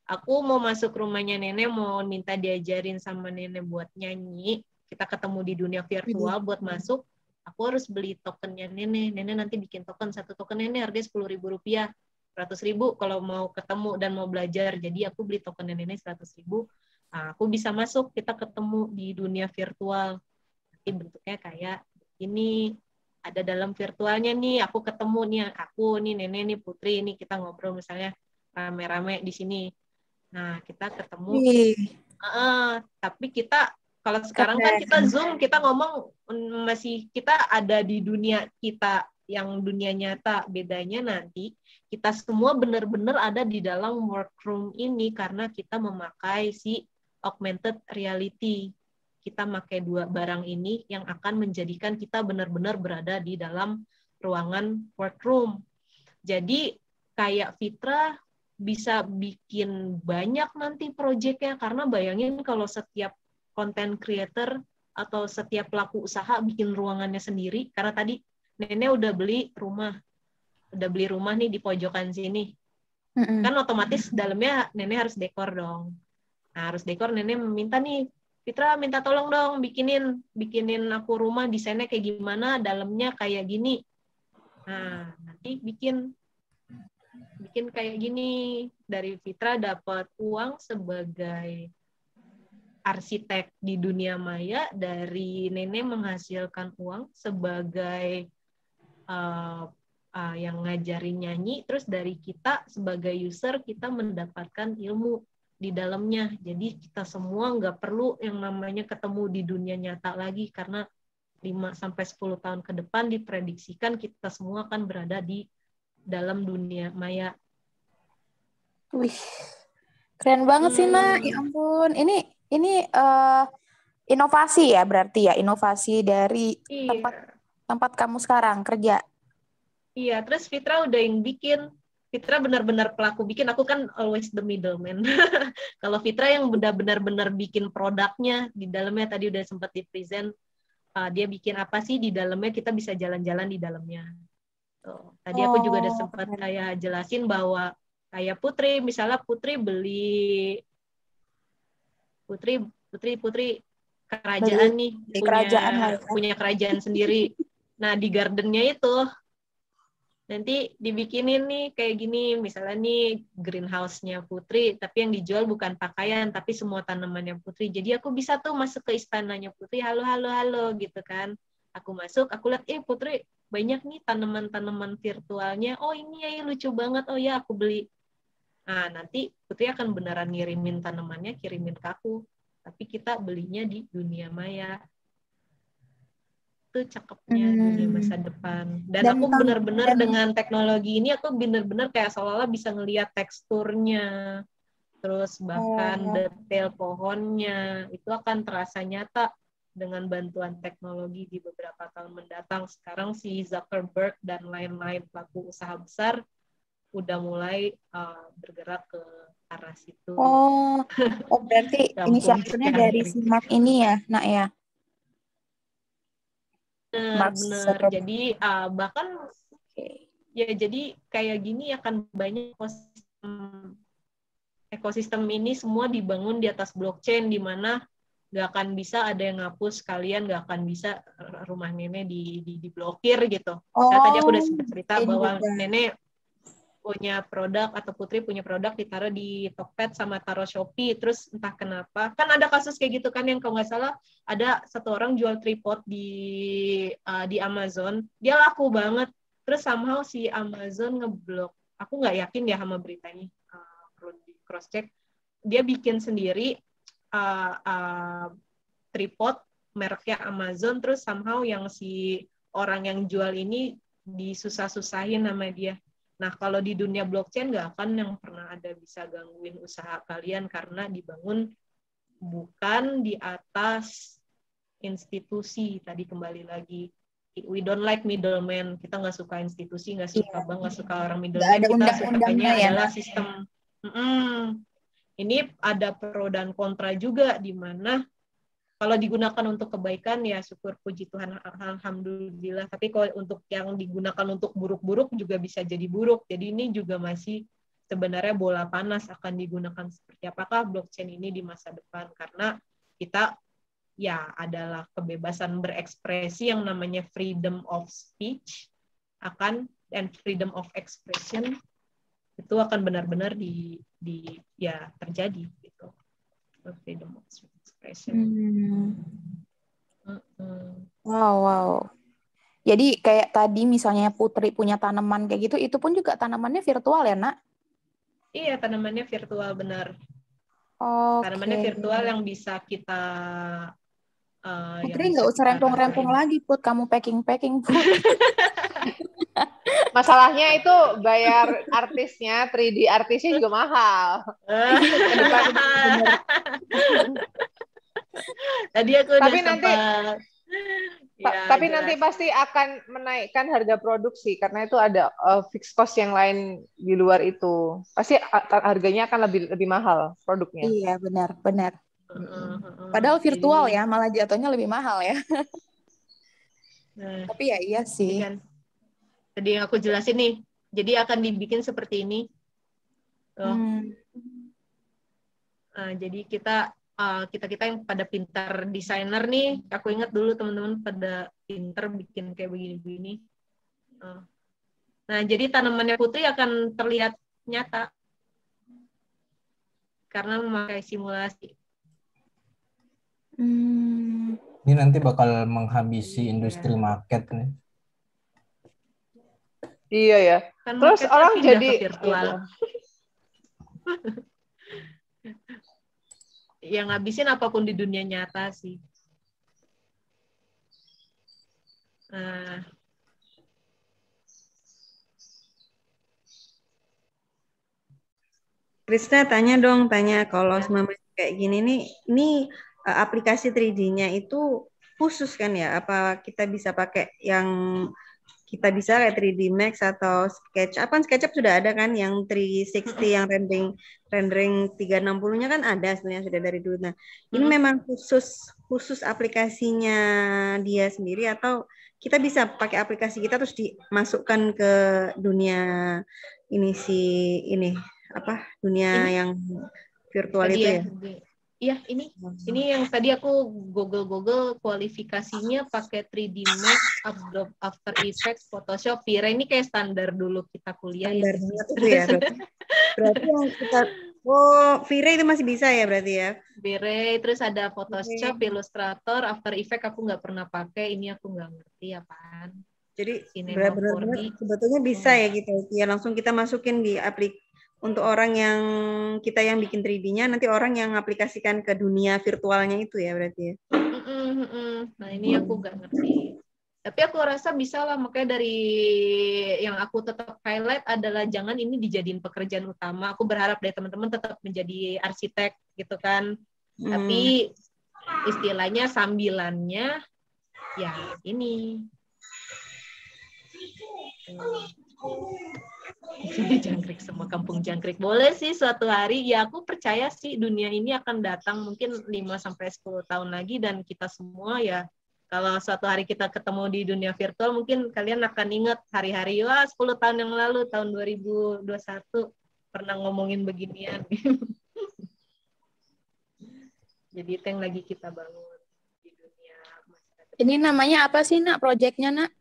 Aku mau masuk rumahnya Nenek, mau minta diajarin sama Nenek buat nyanyi. Kita ketemu di dunia virtual buat masuk. Aku harus beli tokennya Nenek. Nenek nanti bikin token. 1 token Nenek harganya Rp10.000. 100.000 kalau mau ketemu dan mau belajar. Jadi aku beli tokennya Nenek 100.000. Nah, aku bisa masuk. Kita ketemu di dunia virtual. Nanti bentuknya kayak ini. Ada dalam virtualnya nih. Aku ketemu nih. Aku nih Nenek nih Putri. Ini kita ngobrol misalnya rame-rame di sini. Nah, kita ketemu. Tapi kita, kalau sekarang kan kita Zoom, kita ngomong masih kita ada di dunia kita yang dunia nyata. Bedanya nanti kita semua benar-benar ada di dalam workroom ini karena kita memakai si augmented reality. Kita pakai 2 barang ini yang akan menjadikan kita benar-benar berada di dalam ruangan workroom. Jadi kayak Fitra bisa bikin banyak nanti proyeknya, karena bayangin kalau setiap content creator atau setiap pelaku usaha bikin ruangannya sendiri, karena tadi Nenek udah beli rumah nih di pojokan sini, kan otomatis dalamnya Nenek harus dekor dong. Nah, harus dekor, Nenek minta nih, Fitra minta tolong dong bikinin aku rumah, desainnya kayak gimana, dalamnya kayak gini. Nah, nanti bikin kayak gini, dari Fitra dapat uang sebagai arsitek di dunia maya, dari Nenek menghasilkan uang sebagai yang ngajarin nyanyi, terus dari kita sebagai user kita mendapatkan ilmu di dalamnya. Jadi kita semua nggak perlu yang namanya ketemu di dunia nyata lagi, karena 5-10 tahun ke depan diprediksikan kita semua akan berada di dalam dunia maya. Wih, keren banget sih, Nak. Ya ampun, ini inovasi ya berarti ya, inovasi dari tempat kamu sekarang kerja. Iya, terus Fitra udah yang bikin. Fitra benar-benar pelaku bikin, aku kan always the middleman. Kalau Fitra yang benar-benar bikin produknya, di dalamnya tadi udah sempat di-present, dia bikin apa sih di dalamnya, kita bisa jalan-jalan di dalamnya. Tuh. Tadi aku juga udah sempat kayak jelasin bahwa kayak Putri, misalnya Putri beli Putri kerajaan nih, punya kerajaan sendiri. Nah, di gardennya itu nanti dibikinin nih kayak gini, misalnya nih greenhouse-nya Putri, tapi yang dijual bukan pakaian, tapi semua tanamannya Putri. Jadi aku bisa tuh masuk ke istananya Putri, halo gitu kan. Aku masuk, aku lihat, Putri banyak nih tanaman-tanaman virtualnya. Oh ini ya lucu banget. Oh ya aku beli. Nah nanti Putri akan beneran ngirimin tanamannya, kirimin ke aku. Tapi kita belinya di dunia maya. Itu cakepnya dunia masa depan. Dan aku bener-bener dengan teknologi ini aku bener-bener kayak seolah-olah bisa ngelihat teksturnya. Terus bahkan detail pohonnya itu akan terasa nyata dengan bantuan teknologi di beberapa tahun mendatang. Sekarang si Zuckerberg dan lain-lain pelaku usaha besar udah mulai bergerak ke arah situ. Oh berarti inisiatifnya dari si Mark ini ya, Nak ya? Benar. Jadi bahkan ya jadi kayak gini akan banyak ekosistem ini semua dibangun di atas blockchain di mana nggak akan bisa ada yang ngapus kalian, nggak akan bisa rumah nenek diblokir gitu. Tadi aku udah sempat cerita bahwa nenek punya produk atau Putri punya produk ditaruh di Tokped sama taruh Shopee, terus entah kenapa kan ada kasus kayak gitu kan yang kalau nggak salah ada satu orang jual tripod di Amazon, dia laku banget, terus somehow si Amazon ngeblok. Aku nggak yakin ya sama beritanya, perlu di cross check. Dia bikin sendiri tripod mereknya Amazon, terus somehow yang si orang yang jual ini disusah-susahin sama dia. Nah, kalau di dunia blockchain nggak akan yang pernah ada bisa gangguin usaha kalian karena dibangun bukan di atas institusi. Tadi kembali lagi, we don't like middleman. Kita nggak suka institusi, nggak suka bank, nggak suka orang middleman. Kita sukanya adalah sistem. Ini ada pro dan kontra juga, di mana kalau digunakan untuk kebaikan ya syukur puji Tuhan alhamdulillah, tapi kalau untuk yang digunakan untuk buruk-buruk juga bisa jadi buruk. Jadi ini juga masih sebenarnya bola panas akan digunakan seperti apakah blockchain ini di masa depan, karena kita ya adalah kebebasan berekspresi yang namanya freedom of speech dan freedom of expression itu akan benar-benar ya terjadi gitu. Freedom of expression. Wow. Jadi kayak tadi misalnya Putri punya tanaman kayak gitu, itu pun juga tanamannya virtual ya, Nak? Iya, tanamannya virtual, benar. Tanamannya virtual yang bisa kita Putri nggak usah rempong-rempong lagi, Put. Kamu packing-packing, Put. Masalahnya itu bayar artisnya, 3D artisnya juga mahal. Tadi aku udah sempat. Tapi nanti pasti akan menaikkan harga produksi karena itu ada fixed cost yang lain di luar itu. Pasti harganya akan lebih mahal produknya. Iya, benar. Padahal virtual ya, malah jatuhnya lebih mahal ya. Tapi ya iya sih. Kan. Tadi yang aku jelasin nih, jadi akan dibikin seperti ini. Jadi kita yang pada pintar desainer nih, aku ingat dulu teman-teman pada pintar bikin kayak begini-begini. Nah, jadi tanamannya Putri akan terlihat nyata karena memakai simulasi. Ini nanti bakal menghabisi industri market nih. Iya ya. Kan terus orang jadi virtual. Yang ngabisin apapun di dunia nyata sih. Krisna tanya kalau semua kayak gini nih, ini aplikasi 3D-nya itu khusus kan ya? Apa kita bisa pakai yang kita bisa kayak 3D Max atau SketchUp? Kan SketchUp sudah ada kan yang 360 yang rendering 360-nya kan ada sebenarnya sudah dari dulu. Nah, ini memang khusus aplikasinya dia sendiri atau kita bisa pakai aplikasi kita terus dimasukkan ke dunia dunia yang virtual itu ya? Iya, ini yang tadi aku Google kualifikasinya pakai 3D Max, Adobe After Effects, Photoshop, V-Ray. Ini kayak standar dulu kita kuliah. Standar banget itu ya. Berarti yang kita V-Ray itu masih bisa ya berarti ya? V-Ray, terus ada Photoshop, Illustrator, After Effects aku nggak pernah pakai. Ini aku nggak ngerti apaan. Jadi Cinema benar-benar 4D. sebetulnya bisa ya gitu. Ya langsung kita masukin di untuk orang yang kita yang bikin 3D-nya, nanti orang yang aplikasikan ke dunia virtualnya itu ya berarti ya. Nah ini aku gak ngerti. Tapi aku rasa bisa lah, makanya dari yang aku tetap highlight adalah jangan ini dijadiin pekerjaan utama. Aku berharap dari teman-teman tetap menjadi arsitek gitu kan. Tapi istilahnya sambilannya ya ini. Sini jangkrik sama kampung jangkrik. Boleh sih suatu hari, ya aku percaya sih dunia ini akan datang mungkin 5-10 tahun lagi, dan kita semua ya, kalau suatu hari kita ketemu di dunia virtual, mungkin kalian akan ingat hari-hari, 10 tahun yang lalu, tahun 2021, pernah ngomongin beginian. Jadi itu yang lagi kita bangun di dunia masyarakat. Ini namanya apa sih, Nak, proyeknya, Nak?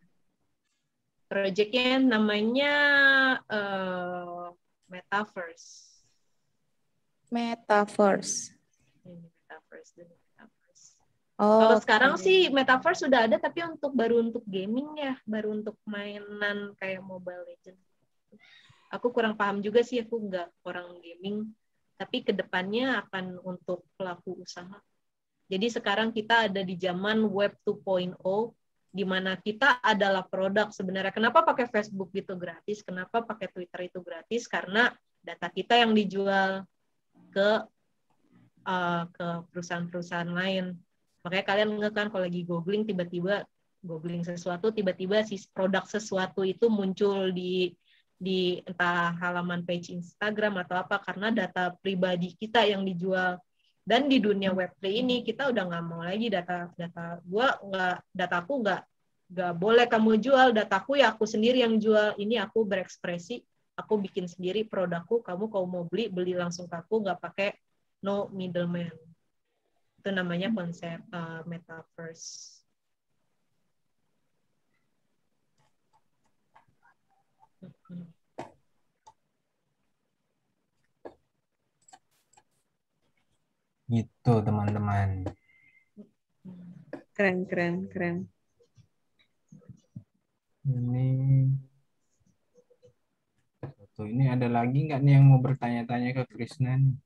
Projectnya namanya Metaverse. Metaverse. Oh, kalau sekarang sih Metaverse sudah ada, tapi baru untuk gaming ya, baru untuk mainan kayak Mobile Legends. Aku kurang paham juga sih, aku nggak orang gaming, tapi kedepannya akan untuk pelaku usaha. Jadi sekarang kita ada di zaman Web 2.0, di mana kita adalah produk sebenarnya. Kenapa pakai Facebook itu gratis? Kenapa pakai Twitter itu gratis? Karena data kita yang dijual ke perusahaan-perusahaan lain. Makanya kalian nggak kan kalau lagi tiba-tiba googling sesuatu, tiba-tiba si produk sesuatu itu muncul di entah halaman page Instagram atau apa, karena data pribadi kita yang dijual. Dan di dunia Web3 ini kita udah nggak mau lagi dataku nggak boleh kamu jual, dataku ya aku sendiri yang jual. Ini aku berekspresi, aku bikin sendiri produkku, kamu kalau mau beli langsung ke aku, nggak pakai no middleman. Itu namanya konsep Metaverse. Gitu teman-teman. Keren. Ini ada lagi nggak nih yang mau bertanya-tanya ke Krisna nih?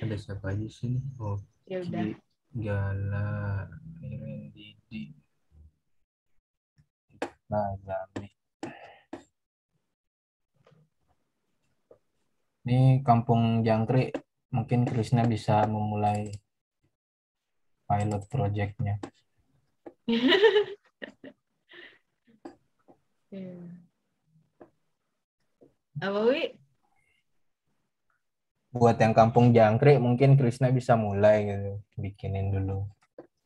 Ada siapa aja sih? Oh, ya udah. Gala, Iren, Didi, Zami. Ini Kampung Jangkrik, mungkin Krisna bisa memulai pilot project-nya. Apa, Wi? Buat yang Kampung Jangkrik, mungkin Krisna bisa mulai gitu, bikinin dulu.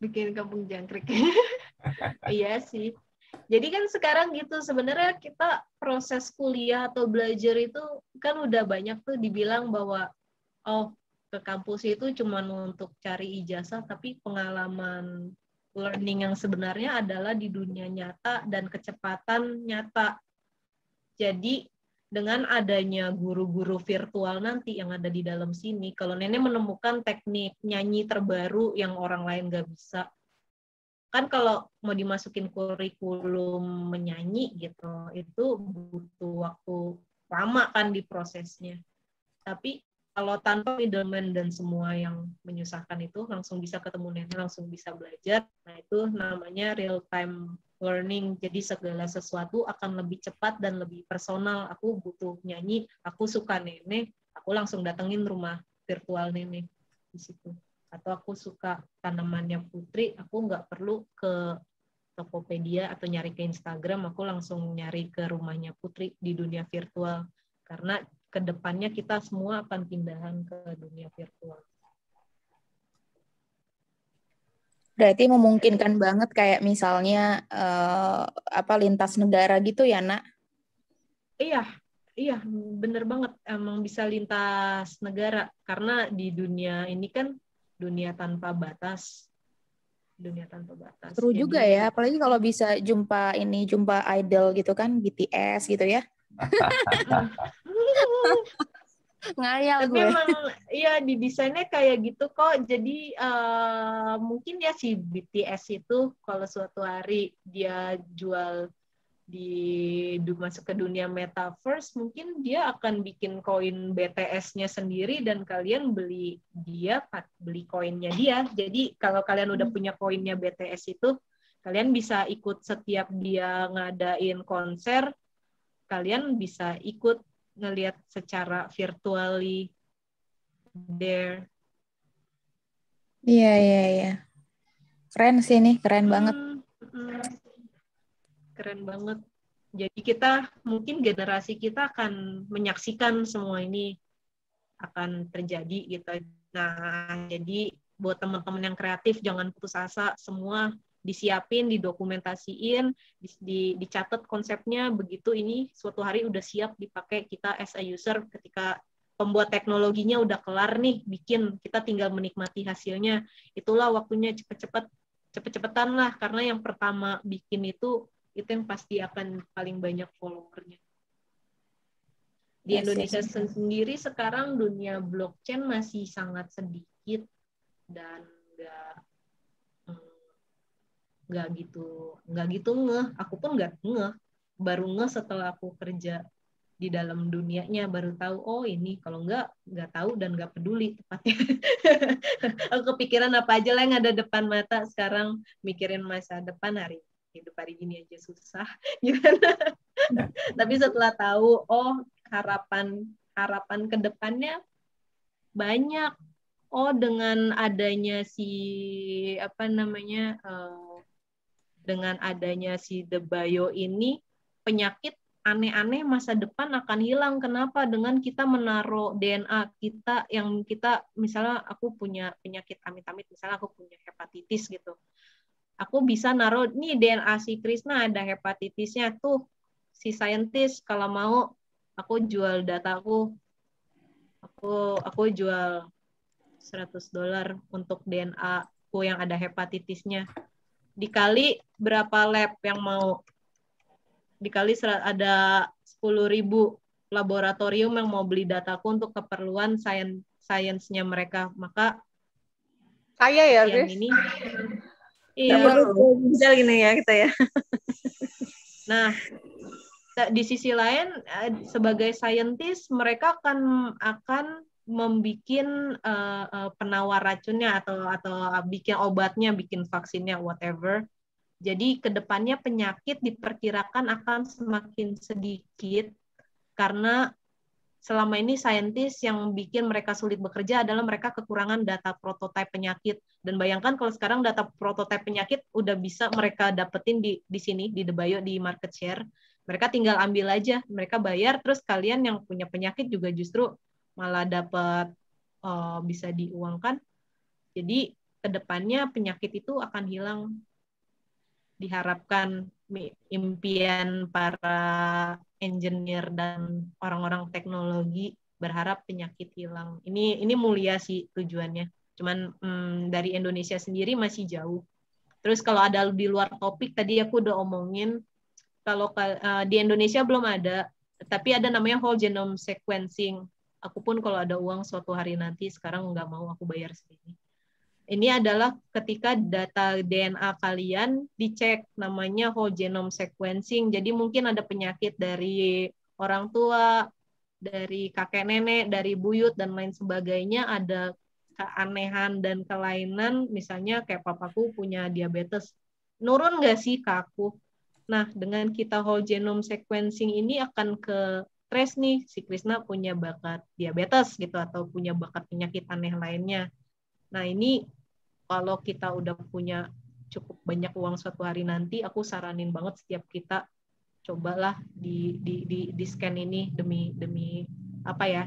Bikin Kampung Jangkrik. Iya sih. Jadi kan sekarang gitu, sebenarnya kita proses kuliah atau belajar itu kan udah banyak tuh dibilang bahwa ke kampus itu cuma untuk cari ijazah, tapi pengalaman learning yang sebenarnya adalah di dunia nyata dan kecepatan nyata. Jadi dengan adanya guru-guru virtual nanti yang ada di dalam sini, kalau Nenek menemukan teknik nyanyi terbaru yang orang lain nggak bisa, kan kalau mau dimasukin kurikulum menyanyi gitu, itu butuh waktu lama kan di prosesnya. Tapi kalau tanpa middleman dan semua yang menyusahkan itu, langsung bisa ketemu Nenek, langsung bisa belajar. Nah itu namanya real time learning. Jadi segala sesuatu akan lebih cepat dan lebih personal. Aku butuh nyanyi, aku suka Nenek, aku langsung datengin rumah virtual Nenek di situ. Atau aku suka tanamannya Putri, aku nggak perlu ke Tokopedia atau nyari ke Instagram, aku langsung nyari ke rumahnya Putri di dunia virtual. Karena kedepannya kita semua akan pindahan ke dunia virtual. Berarti memungkinkan banget kayak misalnya lintas negara gitu ya, Nak? Iya, bener banget. Emang bisa lintas negara. Karena di dunia ini kan dunia tanpa batas. Seru juga ya, apalagi kalau bisa jumpa idol gitu kan, BTS gitu ya. Ngayal Tapi gue. emang ya di desainnya kayak gitu kok. Jadi mungkin ya si BTS itu kalau suatu hari dia jual masuk ke dunia metaverse, mungkin dia akan bikin koin BTS-nya sendiri dan kalian beli koinnya dia. Jadi kalau kalian udah punya koinnya BTS itu, kalian bisa ikut setiap dia ngadain konser, kalian bisa ikut ngelihat secara virtually there. Iya. Keren sih nih, keren banget. Keren banget. Jadi kita, mungkin generasi kita akan menyaksikan semua ini akan terjadi gitu. Nah, jadi buat teman-teman yang kreatif, jangan putus asa, semua disiapin, didokumentasiin, dicatat konsepnya, begitu ini suatu hari udah siap dipakai kita as a user ketika pembuat teknologinya udah kelar nih, bikin, kita tinggal menikmati hasilnya. Itulah waktunya cepet-cepetan lah, karena yang pertama bikin itu yang pasti akan paling banyak followernya. Di Indonesia sendiri sekarang dunia blockchain masih sangat sedikit dan nggak gitu ngeh. Aku pun nggak ngeh, baru ngeh setelah aku kerja di dalam dunianya, baru tahu oh ini, kalau nggak tahu dan nggak peduli tepatnya. Aku kepikiran apa aja lah yang ada depan mata, sekarang mikirin masa depan, hidup hari ini aja susah gimana. Tapi setelah tahu oh harapan ke depannya banyak. Oh, dengan adanya dengan adanya si The Bio ini, penyakit aneh-aneh masa depan akan hilang. Kenapa? Dengan kita menaruh DNA kita, yang kita, misalnya aku punya penyakit amit-amit, misalnya aku punya hepatitis gitu. Aku bisa naruh, nih DNA si Krisna ada hepatitisnya, tuh si saintis kalau mau aku jual dataku, aku jual $100 untuk DNA aku yang ada hepatitisnya. Dikali berapa lab yang mau, dikali ada 10.000 laboratorium yang mau beli dataku untuk keperluan sainsnya mereka, maka kaya ya yang Chris? ini iya bisa gini ya kita ya. Nah, di sisi lain sebagai saintis mereka akan membikin penawar racunnya atau bikin obatnya, bikin vaksinnya, whatever. Jadi kedepannya penyakit diperkirakan akan semakin sedikit karena selama ini saintis yang bikin mereka sulit bekerja adalah mereka kekurangan data prototipe penyakit. Dan bayangkan kalau sekarang data prototipe penyakit udah bisa mereka dapetin di sini, di The Bio, di market share. Mereka tinggal ambil aja, mereka bayar, terus kalian yang punya penyakit juga justru malah dapat bisa diuangkan. Jadi kedepannya penyakit itu akan hilang. Diharapkan impian para engineer dan orang-orang teknologi berharap penyakit hilang. Ini mulia sih tujuannya. Cuman dari Indonesia sendiri masih jauh. Terus kalau ada di luar topik, tadi aku udah omongin, kalau di Indonesia belum ada, tapi ada namanya whole genome sequencing. Aku pun kalau ada uang suatu hari nanti, sekarang nggak mau aku bayar sendiri. Ini adalah ketika data DNA kalian dicek, namanya whole genome sequencing. Jadi mungkin ada penyakit dari orang tua, dari kakek nenek, dari buyut, dan lain sebagainya, ada keanehan dan kelainan, misalnya kayak papaku punya diabetes. Nurun nggak sih ke aku? Nah, dengan kita whole genome sequencing ini akan ke trace nih, si Krisna punya bakat diabetes gitu, atau punya bakat penyakit aneh lainnya. Nah, ini kalau kita udah punya cukup banyak uang suatu hari nanti, aku saranin banget setiap kita cobalah di scan ini demi apa ya.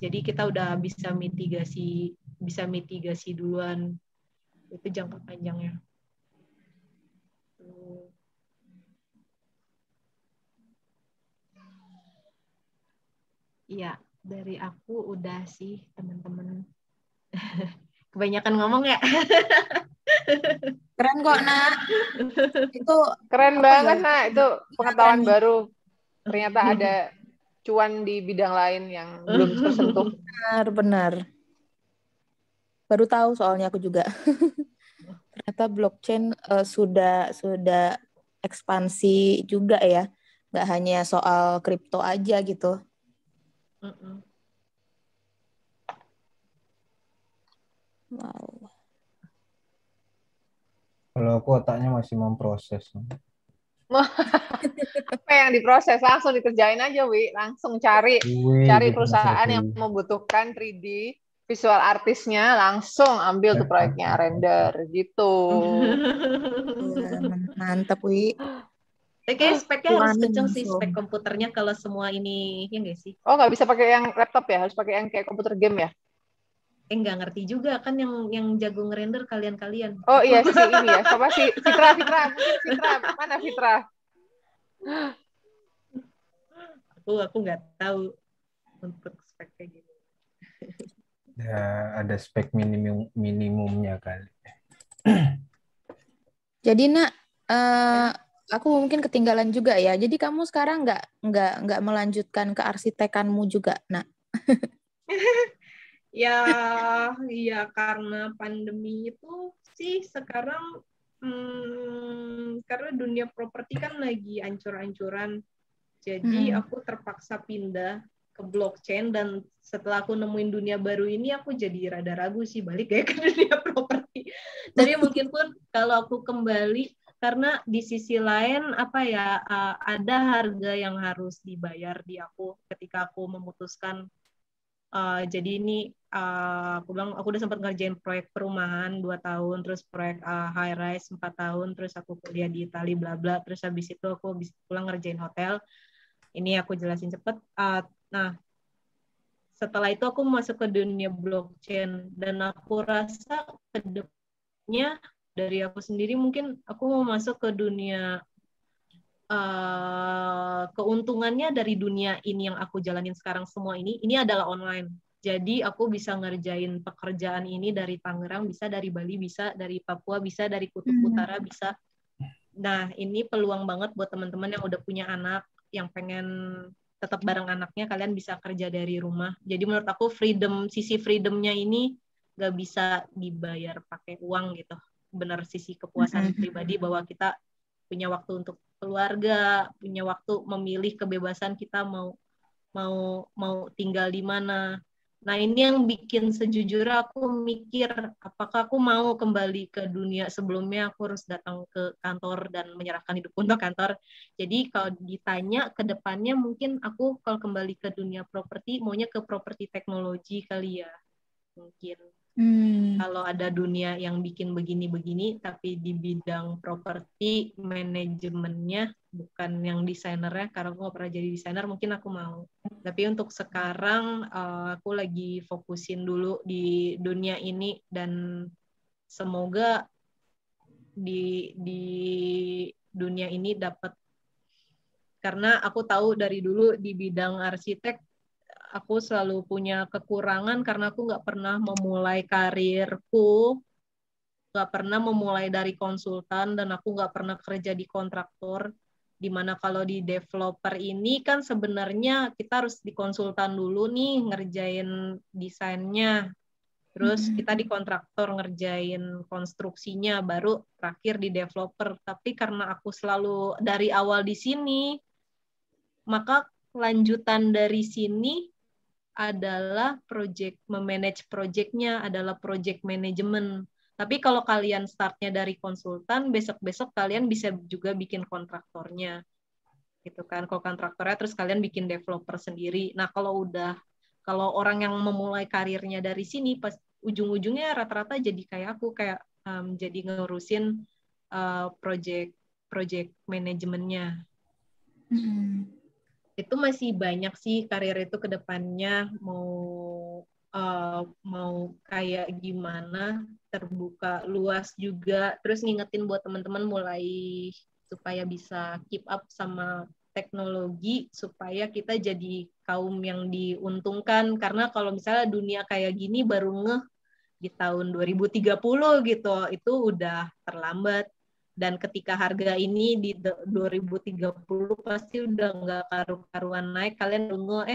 Jadi kita udah bisa mitigasi duluan. Itu jangka panjangnya. Iya, dari aku udah sih, teman-teman. Kebanyakan ngomong ya. Keren kok, Nak. Itu keren banget, Nak. Itu pengetahuan baru. Ternyata ada cuan di bidang lain yang belum tersentuh. Benar. Baru tahu soalnya aku juga. Ternyata blockchain sudah ekspansi juga ya. Nggak hanya soal kripto aja gitu. Wow. Kalau aku otaknya masih memproses. Apa yang diproses langsung dikerjain aja, Wi. Langsung cari Gitu perusahaan maksudnya. yang membutuhkan 3D visual artisnya, langsung ambil tuh proyeknya, render gitu. Mantap, Wi. Kayaknya speknya harus kenceng sih, spek komputernya kalau semua ini, ya nggak sih? Oh, nggak bisa pakai yang laptop ya? Harus pakai yang kayak komputer game ya? Nggak ngerti juga kan yang jago ngerender kalian-kalian. Oh iya, si ini ya. Siapa sih? Fitra. Mungkin Fitra. Mana Fitra? Aku nggak tahu untuk spek kayak gini. Ya, ada spek minimumnya kali. Jadi Nak, aku mungkin ketinggalan juga ya. Jadi kamu sekarang nggak melanjutkan ke arsitekanmu juga, Nak? Ya karena pandemi itu sih sekarang karena dunia properti kan lagi ancur-ancuran. Jadi aku terpaksa pindah ke blockchain, dan setelah aku nemuin dunia baru ini aku jadi rada ragu sih balik kayak ke dunia properti. Jadi mungkin pun kalau aku kembali, karena di sisi lain ada harga yang harus dibayar di aku ketika aku memutuskan. Jadi ini aku bilang aku udah sempat ngerjain proyek perumahan 2 tahun, terus proyek high rise 4 tahun, terus aku kuliah di Itali bla bla, terus habis itu aku bisa pulang ngerjain hotel. Ini aku jelasin cepet. Nah, setelah itu aku masuk ke dunia blockchain, dan aku rasa ke depannya dari aku sendiri mungkin aku mau masuk ke dunia keuntungannya dari dunia ini yang aku jalanin sekarang semua ini adalah online. Jadi aku bisa ngerjain pekerjaan ini dari Tangerang, bisa dari Bali, bisa dari Papua, bisa dari Kutub Utara, bisa. Nah, ini peluang banget buat teman-teman yang udah punya anak, yang pengen tetap bareng anaknya, kalian bisa kerja dari rumah. Jadi menurut aku sisi freedomnya ini gak bisa dibayar pakai uang gitu. Benar, sisi kepuasan pribadi bahwa kita punya waktu untuk keluarga, punya waktu memilih kebebasan kita mau tinggal di mana. Nah, ini yang bikin sejujurnya aku mikir apakah aku mau kembali ke dunia sebelumnya aku harus datang ke kantor dan menyerahkan hidup untuk kantor. Jadi kalau ditanya ke depannya mungkin aku kalau kembali ke dunia properti maunya ke properti teknologi kali ya. Mungkin. Kalau ada dunia yang bikin begini-begini, tapi di bidang properti manajemennya bukan yang desainernya, karena aku nggak pernah jadi desainer, mungkin aku mau. Tapi untuk sekarang aku lagi fokusin dulu di dunia ini, dan semoga di dunia ini dapat, karena aku tahu dari dulu di bidang arsitek aku selalu punya kekurangan karena aku nggak pernah memulai karirku, nggak pernah memulai dari konsultan, dan aku nggak pernah kerja di kontraktor. Dimana kalau di developer ini kan sebenarnya kita harus di konsultan dulu nih ngerjain desainnya, terus kita di kontraktor ngerjain konstruksinya, baru terakhir di developer. Tapi karena aku selalu dari awal di sini, maka lanjutan dari sini adalah memanage project-nya, adalah project management. Tapi kalau kalian startnya dari konsultan, besok-besok kalian bisa juga bikin kontraktornya. Gitu kan, kalau kontraktornya terus kalian bikin developer sendiri. Nah, kalau orang yang memulai karirnya dari sini, pas ujung-ujungnya rata-rata jadi kayak aku, jadi ngurusin project manajemennya. Itu masih banyak sih karir itu ke depannya mau kayak gimana, terbuka luas juga. Terus ngingetin buat teman-teman mulai supaya bisa keep up sama teknologi, supaya kita jadi kaum yang diuntungkan. Karena kalau misalnya dunia kayak gini baru ngeh di tahun 2030 gitu, itu udah terlambat. Dan ketika harga ini di 2030 pasti udah nggak karu-karuan naik. Kalian tunggu,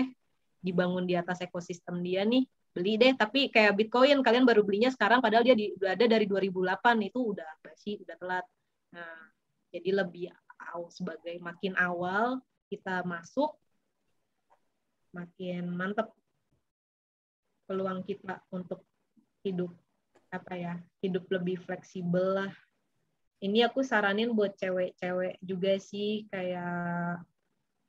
dibangun di atas ekosistem dia nih, beli deh. Tapi kayak Bitcoin, kalian baru belinya sekarang padahal dia udah ada dari 2008, itu udah basi, udah telat. Nah, jadi lebih sebagai makin awal kita masuk, makin mantep peluang kita untuk hidup hidup lebih fleksibel lah. Ini aku saranin buat cewek-cewek juga sih, kayak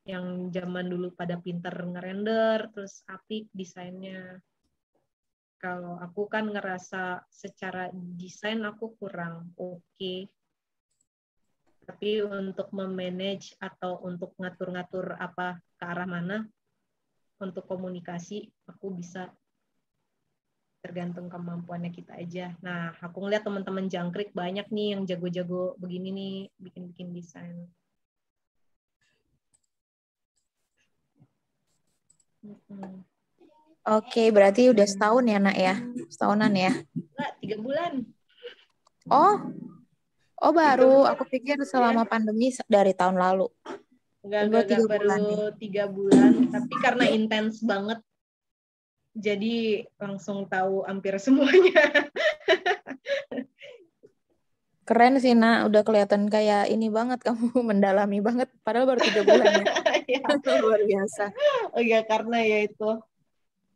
yang zaman dulu pada pinter ngerender, terus apik desainnya. Kalau aku kan ngerasa secara desain aku kurang oke. Tapi untuk memanage atau untuk ngatur-ngatur apa ke arah mana, untuk komunikasi aku bisa, tergantung kemampuannya kita aja. Nah, aku ngeliat teman-teman jangkrik banyak nih yang jago-jago begini nih, bikin-bikin desain. Oke, berarti udah setahun ya, Nak ya? Setahunan ya? Enggak, 3 bulan. Oh baru. Aku pikir selama pandemi dari tahun lalu. Enggak, baru 3 bulan. Tapi karena intens banget, jadi langsung tahu hampir semuanya. Keren sih, Nak. Udah kelihatan kayak ini banget, kamu mendalami banget. Padahal baru 3 bulan ya. Luar biasa. Oh ya, karena ya itu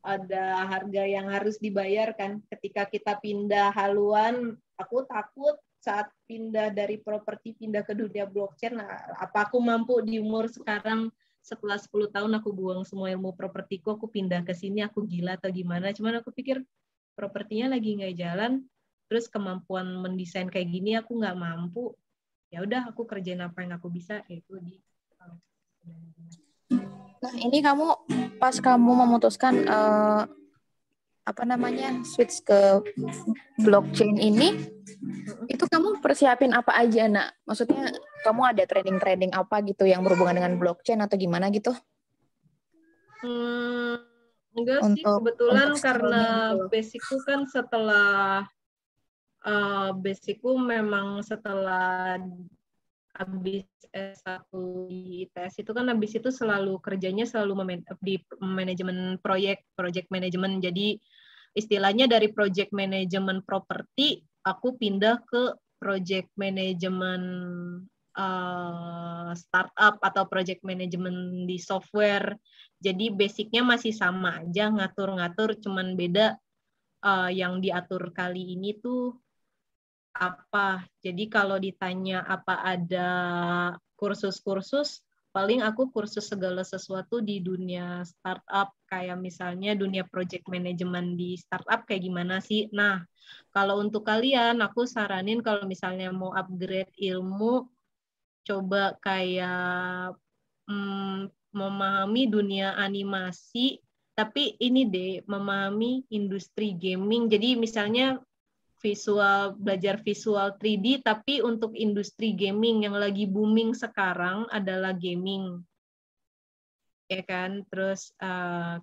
ada harga yang harus dibayar kan. Ketika kita pindah haluan, aku takut saat pindah dari properti pindah ke dunia blockchain. Nah, apa aku mampu di umur sekarang, setelah 10 tahun aku buang semua ilmu propertiku, aku pindah ke sini, aku gila atau gimana? Cuman aku pikir propertinya lagi nggak jalan, terus kemampuan mendesain kayak gini aku nggak mampu. Ya udah, aku kerjain apa yang aku bisa, yaitu di. Nah, ini kamu pas kamu memutuskan switch ke blockchain ini, itu kamu persiapin apa aja, Nak? Maksudnya kamu ada trading apa gitu yang berhubungan dengan blockchain atau gimana gitu? Enggak sih, kebetulan karena basicku kan setelah memang setelah habis S1 di ITS itu kan habis itu selalu kerjanya di manajemen project management. Jadi istilahnya dari project management properti aku pindah ke project management startup atau project management di software. Jadi basicnya masih sama aja, ngatur-ngatur, cuman beda yang diatur kali ini tuh apa. Jadi kalau ditanya apa ada kursus-kursus, paling aku kursus segala sesuatu di dunia startup, kayak misalnya dunia project management di startup kayak gimana sih. Nah, kalau untuk kalian, aku saranin kalau misalnya mau upgrade ilmu, coba kayak memahami dunia animasi, tapi ini deh, memahami industri gaming. Jadi misalnya belajar visual 3D, tapi untuk industri gaming yang lagi booming sekarang adalah gaming. Ya kan? Terus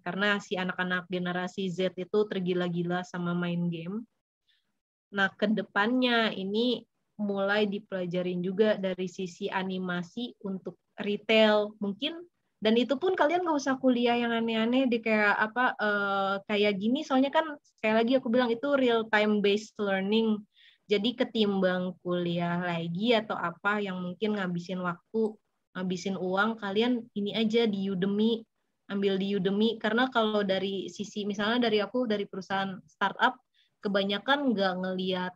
karena si anak-anak generasi Z itu tergila-gila sama main game. Nah, ke depannya ini mulai dipelajarin juga dari sisi animasi untuk retail mungkin. Dan itu pun kalian nggak usah kuliah yang aneh-aneh di kayak gini, soalnya kan sekali lagi aku bilang itu real time based learning. Jadi ketimbang kuliah lagi atau apa yang mungkin ngabisin waktu, ngabisin uang, kalian ini aja di Udemy, ambil di Udemy. Karena kalau dari sisi misalnya dari perusahaan startup, kebanyakan nggak ngelihat,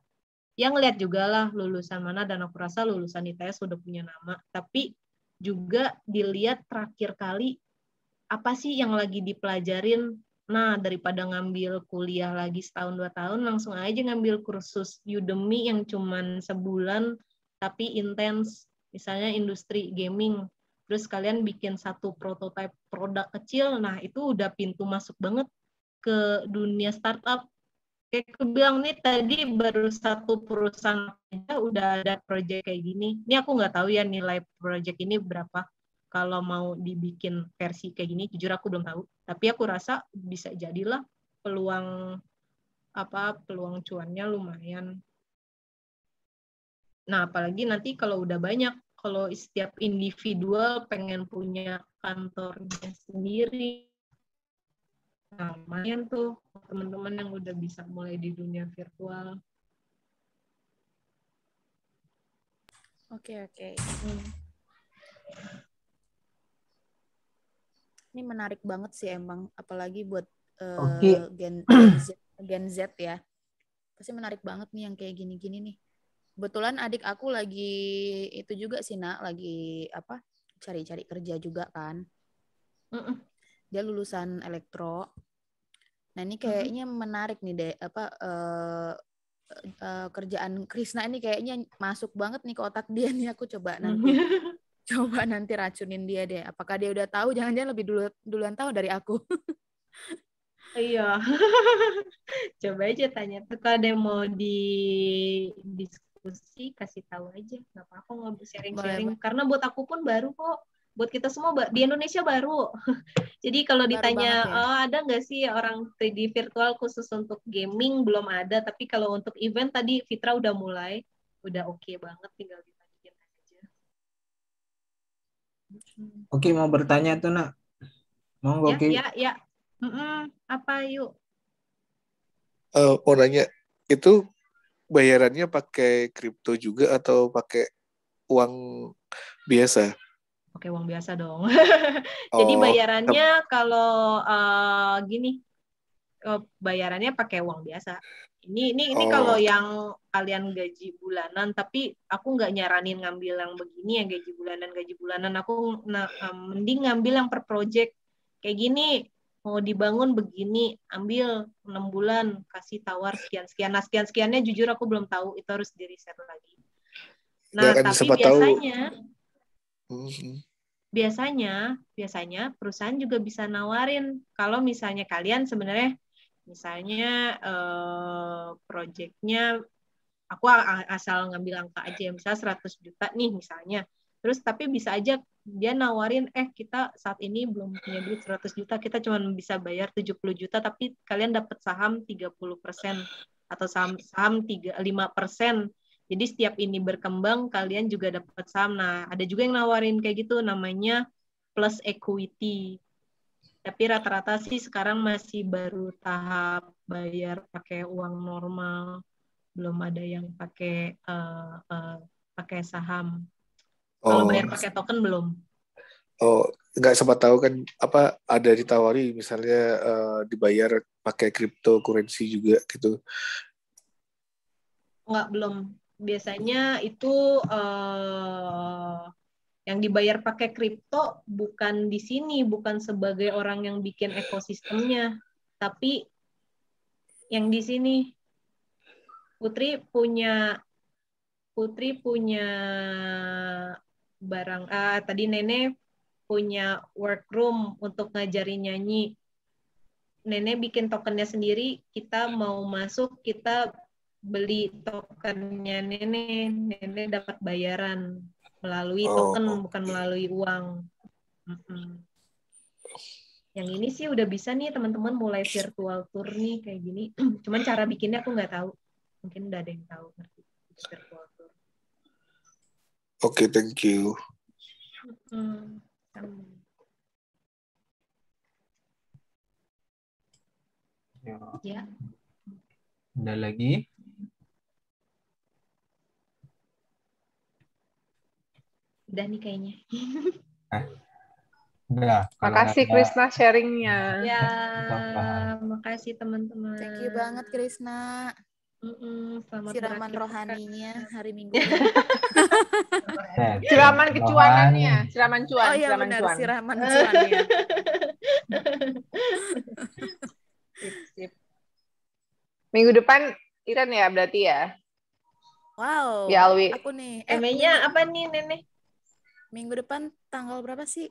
ya ngelihat juga lah lulusan mana, dan aku rasa lulusan ITS sudah punya nama, tapi juga dilihat terakhir kali apa sih yang lagi dipelajarin. Nah, daripada ngambil kuliah lagi setahun 2 tahun, langsung aja ngambil kursus Udemy yang cuman sebulan tapi intens, misalnya industri gaming, terus kalian bikin satu prototipe produk kecil, nah itu udah pintu masuk banget ke dunia startup. Kayak aku bilang nih tadi, baru satu perusahaan aja udah ada project kayak gini. Ini aku nggak tahu ya nilai project ini berapa kalau mau dibikin versi kayak gini. Jujur aku belum tahu. Tapi aku rasa bisa jadilah peluang cuannya lumayan. Nah, apalagi nanti kalau udah banyak, kalau setiap individual pengen punya kantornya sendiri. Nah, lumayan tuh teman-teman yang udah bisa mulai di dunia virtual. Oke. Ini menarik banget sih emang, apalagi buat Oke. Gen Z ya. Pasti menarik banget nih yang kayak gini-gini nih. Kebetulan adik aku lagi itu juga sih, Nak, lagi cari-cari kerja juga kan. Dia lulusan elektro. Nah, ini kayaknya menarik nih deh, kerjaan Krisna ini kayaknya masuk banget nih ke otak dia nih. Aku coba nanti racunin dia deh. Apakah dia udah tahu? Jangan-jangan lebih duluan tahu dari aku. Iya. Coba aja tanya tuh, kalau ada yang mau diskusi kasih tahu aja, nggak apa-apa ngobrol sharing-sharing. Karena buat aku pun baru kok, buat kita semua di Indonesia baru. Jadi kalau ditanya ada nggak sih orang 3D virtual khusus untuk gaming, belum ada. Tapi kalau untuk event tadi Fitra udah mulai, udah oke banget, tinggal ditanyain aja. Oke, mau bertanya tuh, Nak. Monggo, Ki. Ya. Apa yuk? Mau nanya, itu bayarannya pakai kripto juga atau pakai uang biasa? Pakai uang biasa dong. Jadi bayarannya kalau gini, bayarannya pakai uang biasa. Ini kalau yang kalian gaji bulanan, tapi aku nggak nyaranin ngambil yang begini ya gaji bulanan. Aku mending ngambil yang per project kayak gini. Mau dibangun begini, ambil 6 bulan, kasih tawar sekian-sekian. Nah, sekian-sekiannya jujur aku belum tahu, itu harus di riset lagi. Nah, kan tapi biasanya perusahaan juga bisa nawarin. Kalau misalnya kalian sebenarnya, project-nya, aku asal ngambil angka aja, misalnya 100 juta nih misalnya. Terus tapi bisa aja dia nawarin, kita saat ini belum punya duit 100 juta, kita cuma bisa bayar 70 juta, tapi kalian dapat saham 30% atau saham 5%. Jadi setiap ini berkembang, kalian juga dapat saham. Nah, ada juga yang nawarin kayak gitu, namanya plus equity. Tapi rata-rata sih sekarang masih baru tahap bayar pakai uang normal. Belum ada yang pakai saham. Kalau bayar pakai token belum. Nggak sempat tahu kan ada ditawari misalnya dibayar pakai cryptocurrency juga gitu. Belum. Biasanya itu yang dibayar pakai kripto bukan di sini, bukan sebagai orang yang bikin ekosistemnya, tapi yang di sini. Putri punya barang, tadi Nenek punya workroom untuk ngajarin nyanyi. Nenek bikin tokennya sendiri, kita mau masuk, kita beli tokennya Nenek dapat bayaran melalui token, bukan melalui uang. Yang ini sih udah bisa nih teman-teman mulai virtual tour nih kayak gini. Cuman cara bikinnya aku nggak tahu. Mungkin udah ada yang tahu ngerti virtual tour. Oke, thank you. Ya. Ada lagi? Udah nih kayaknya. Udah. Makasih Krisna sharingnya. Ya, makasih teman-teman. Thank you banget Krisna. Selamat siraman rohaninya hari Minggu. Siraman kecuanannya, siraman cuan. Oh iya benar, siraman cuannya. Sip. Minggu depan Iren ya berarti ya? Wow. Ya Alwi. Aku nih. Emangnya apa nih Nenek? Minggu depan tanggal berapa sih,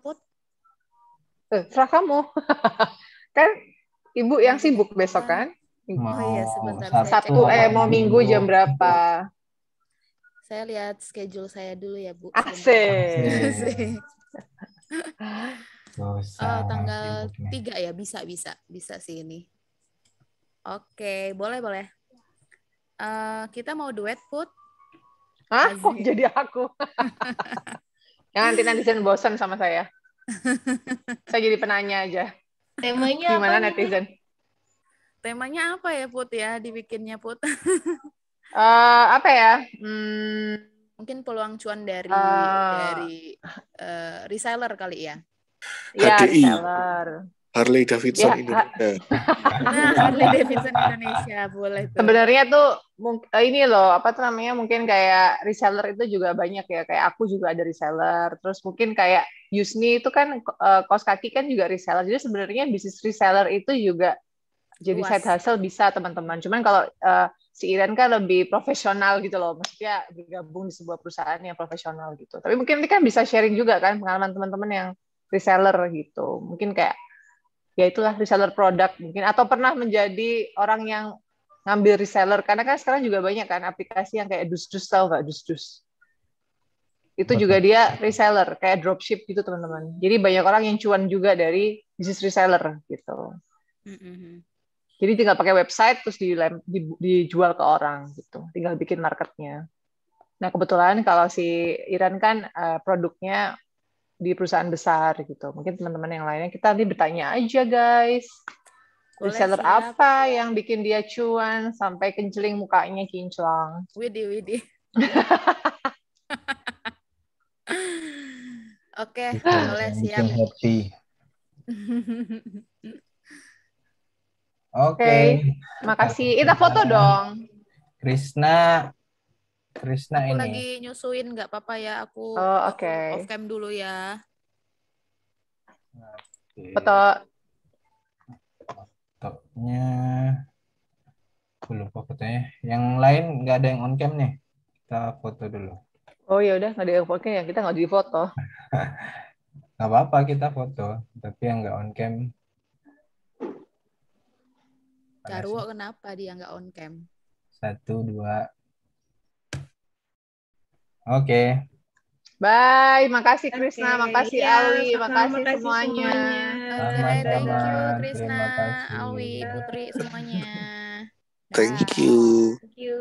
Put? Serah kamu. Kan Ibu yang sibuk besok kan? Oh iya, sebentar. Sabtu mau Minggu jam berapa? Saya lihat schedule saya dulu ya, Bu. Asik. Tanggal 3 ya, bisa sih ini. Oke, boleh. Kita mau duet, Put? Hah? Kok Azim. jadi aku? Jangan nanti netizen bosan sama saya. Saya jadi penanya aja. Temanya Gimana apa nih? netizen? Temanya apa ya Put ya dibikinnya Put? Apa ya? Mungkin peluang cuan dari reseller kali ya. Ya, HDI. reseller. Harley Davidson Ya, Indonesia. Nah, Harley Davidson Indonesia boleh tuh. sebenarnya tuh ini loh, apa tuh namanya, mungkin kayak reseller itu juga banyak ya. Kayak aku juga ada reseller. Terus mungkin kayak Yusni itu kan kaos kaki kan juga reseller. Jadi sebenarnya bisnis reseller itu juga jadi Luas. side hustle bisa teman-teman. Cuman kalau si Iren kan lebih profesional gitu loh. Maksudnya bergabung di sebuah perusahaan yang profesional gitu. Tapi mungkin ini kan bisa sharing juga kan pengalaman teman-teman yang reseller gitu. Mungkin kayak ya itulah reseller produk mungkin, atau pernah menjadi orang yang ngambil reseller, karena kan sekarang juga banyak kan aplikasi yang kayak dus-dus, tahu nggak dus-dus? Itu juga dia reseller, kayak dropship gitu teman-teman. Jadi banyak orang yang cuan juga dari bisnis reseller gitu. Jadi tinggal pakai website terus dijual ke orang gitu, tinggal bikin marketnya. Nah kebetulan kalau si Iren kan produknya di perusahaan besar gitu. Mungkin teman-teman yang lainnya kita nanti bertanya aja guys. Boleh, Reseller siap. apa yang bikin dia cuan sampai kenceling mukanya kinclong. Widih. Oke, Gitu, boleh yang siap. bikin happy. Oke. Oke, makasih. Kita foto dong. Krisna Aku ini. lagi nyusuin, nggak apa-apa ya. Aku Oke. off cam dulu ya. Oke. Foto. Fotonya. Aku lupa fotonya. Yang lain nggak ada yang on cam nih. Kita foto dulu. Oh ya udah, nggak ada yang foto ya, kita nggak di foto. Nggak apa-apa kita foto, tapi yang nggak on cam. Jarwo kenapa dia nggak on cam? 1, 2. Oke. Bye, makasih Krisna, Oke, makasih ya, Alwi, sama-sama, makasih semuanya. Oke, thank you Sama-sama. Krisna, Terima kasih. Alwi, Putri semuanya. Thank you. Thank you.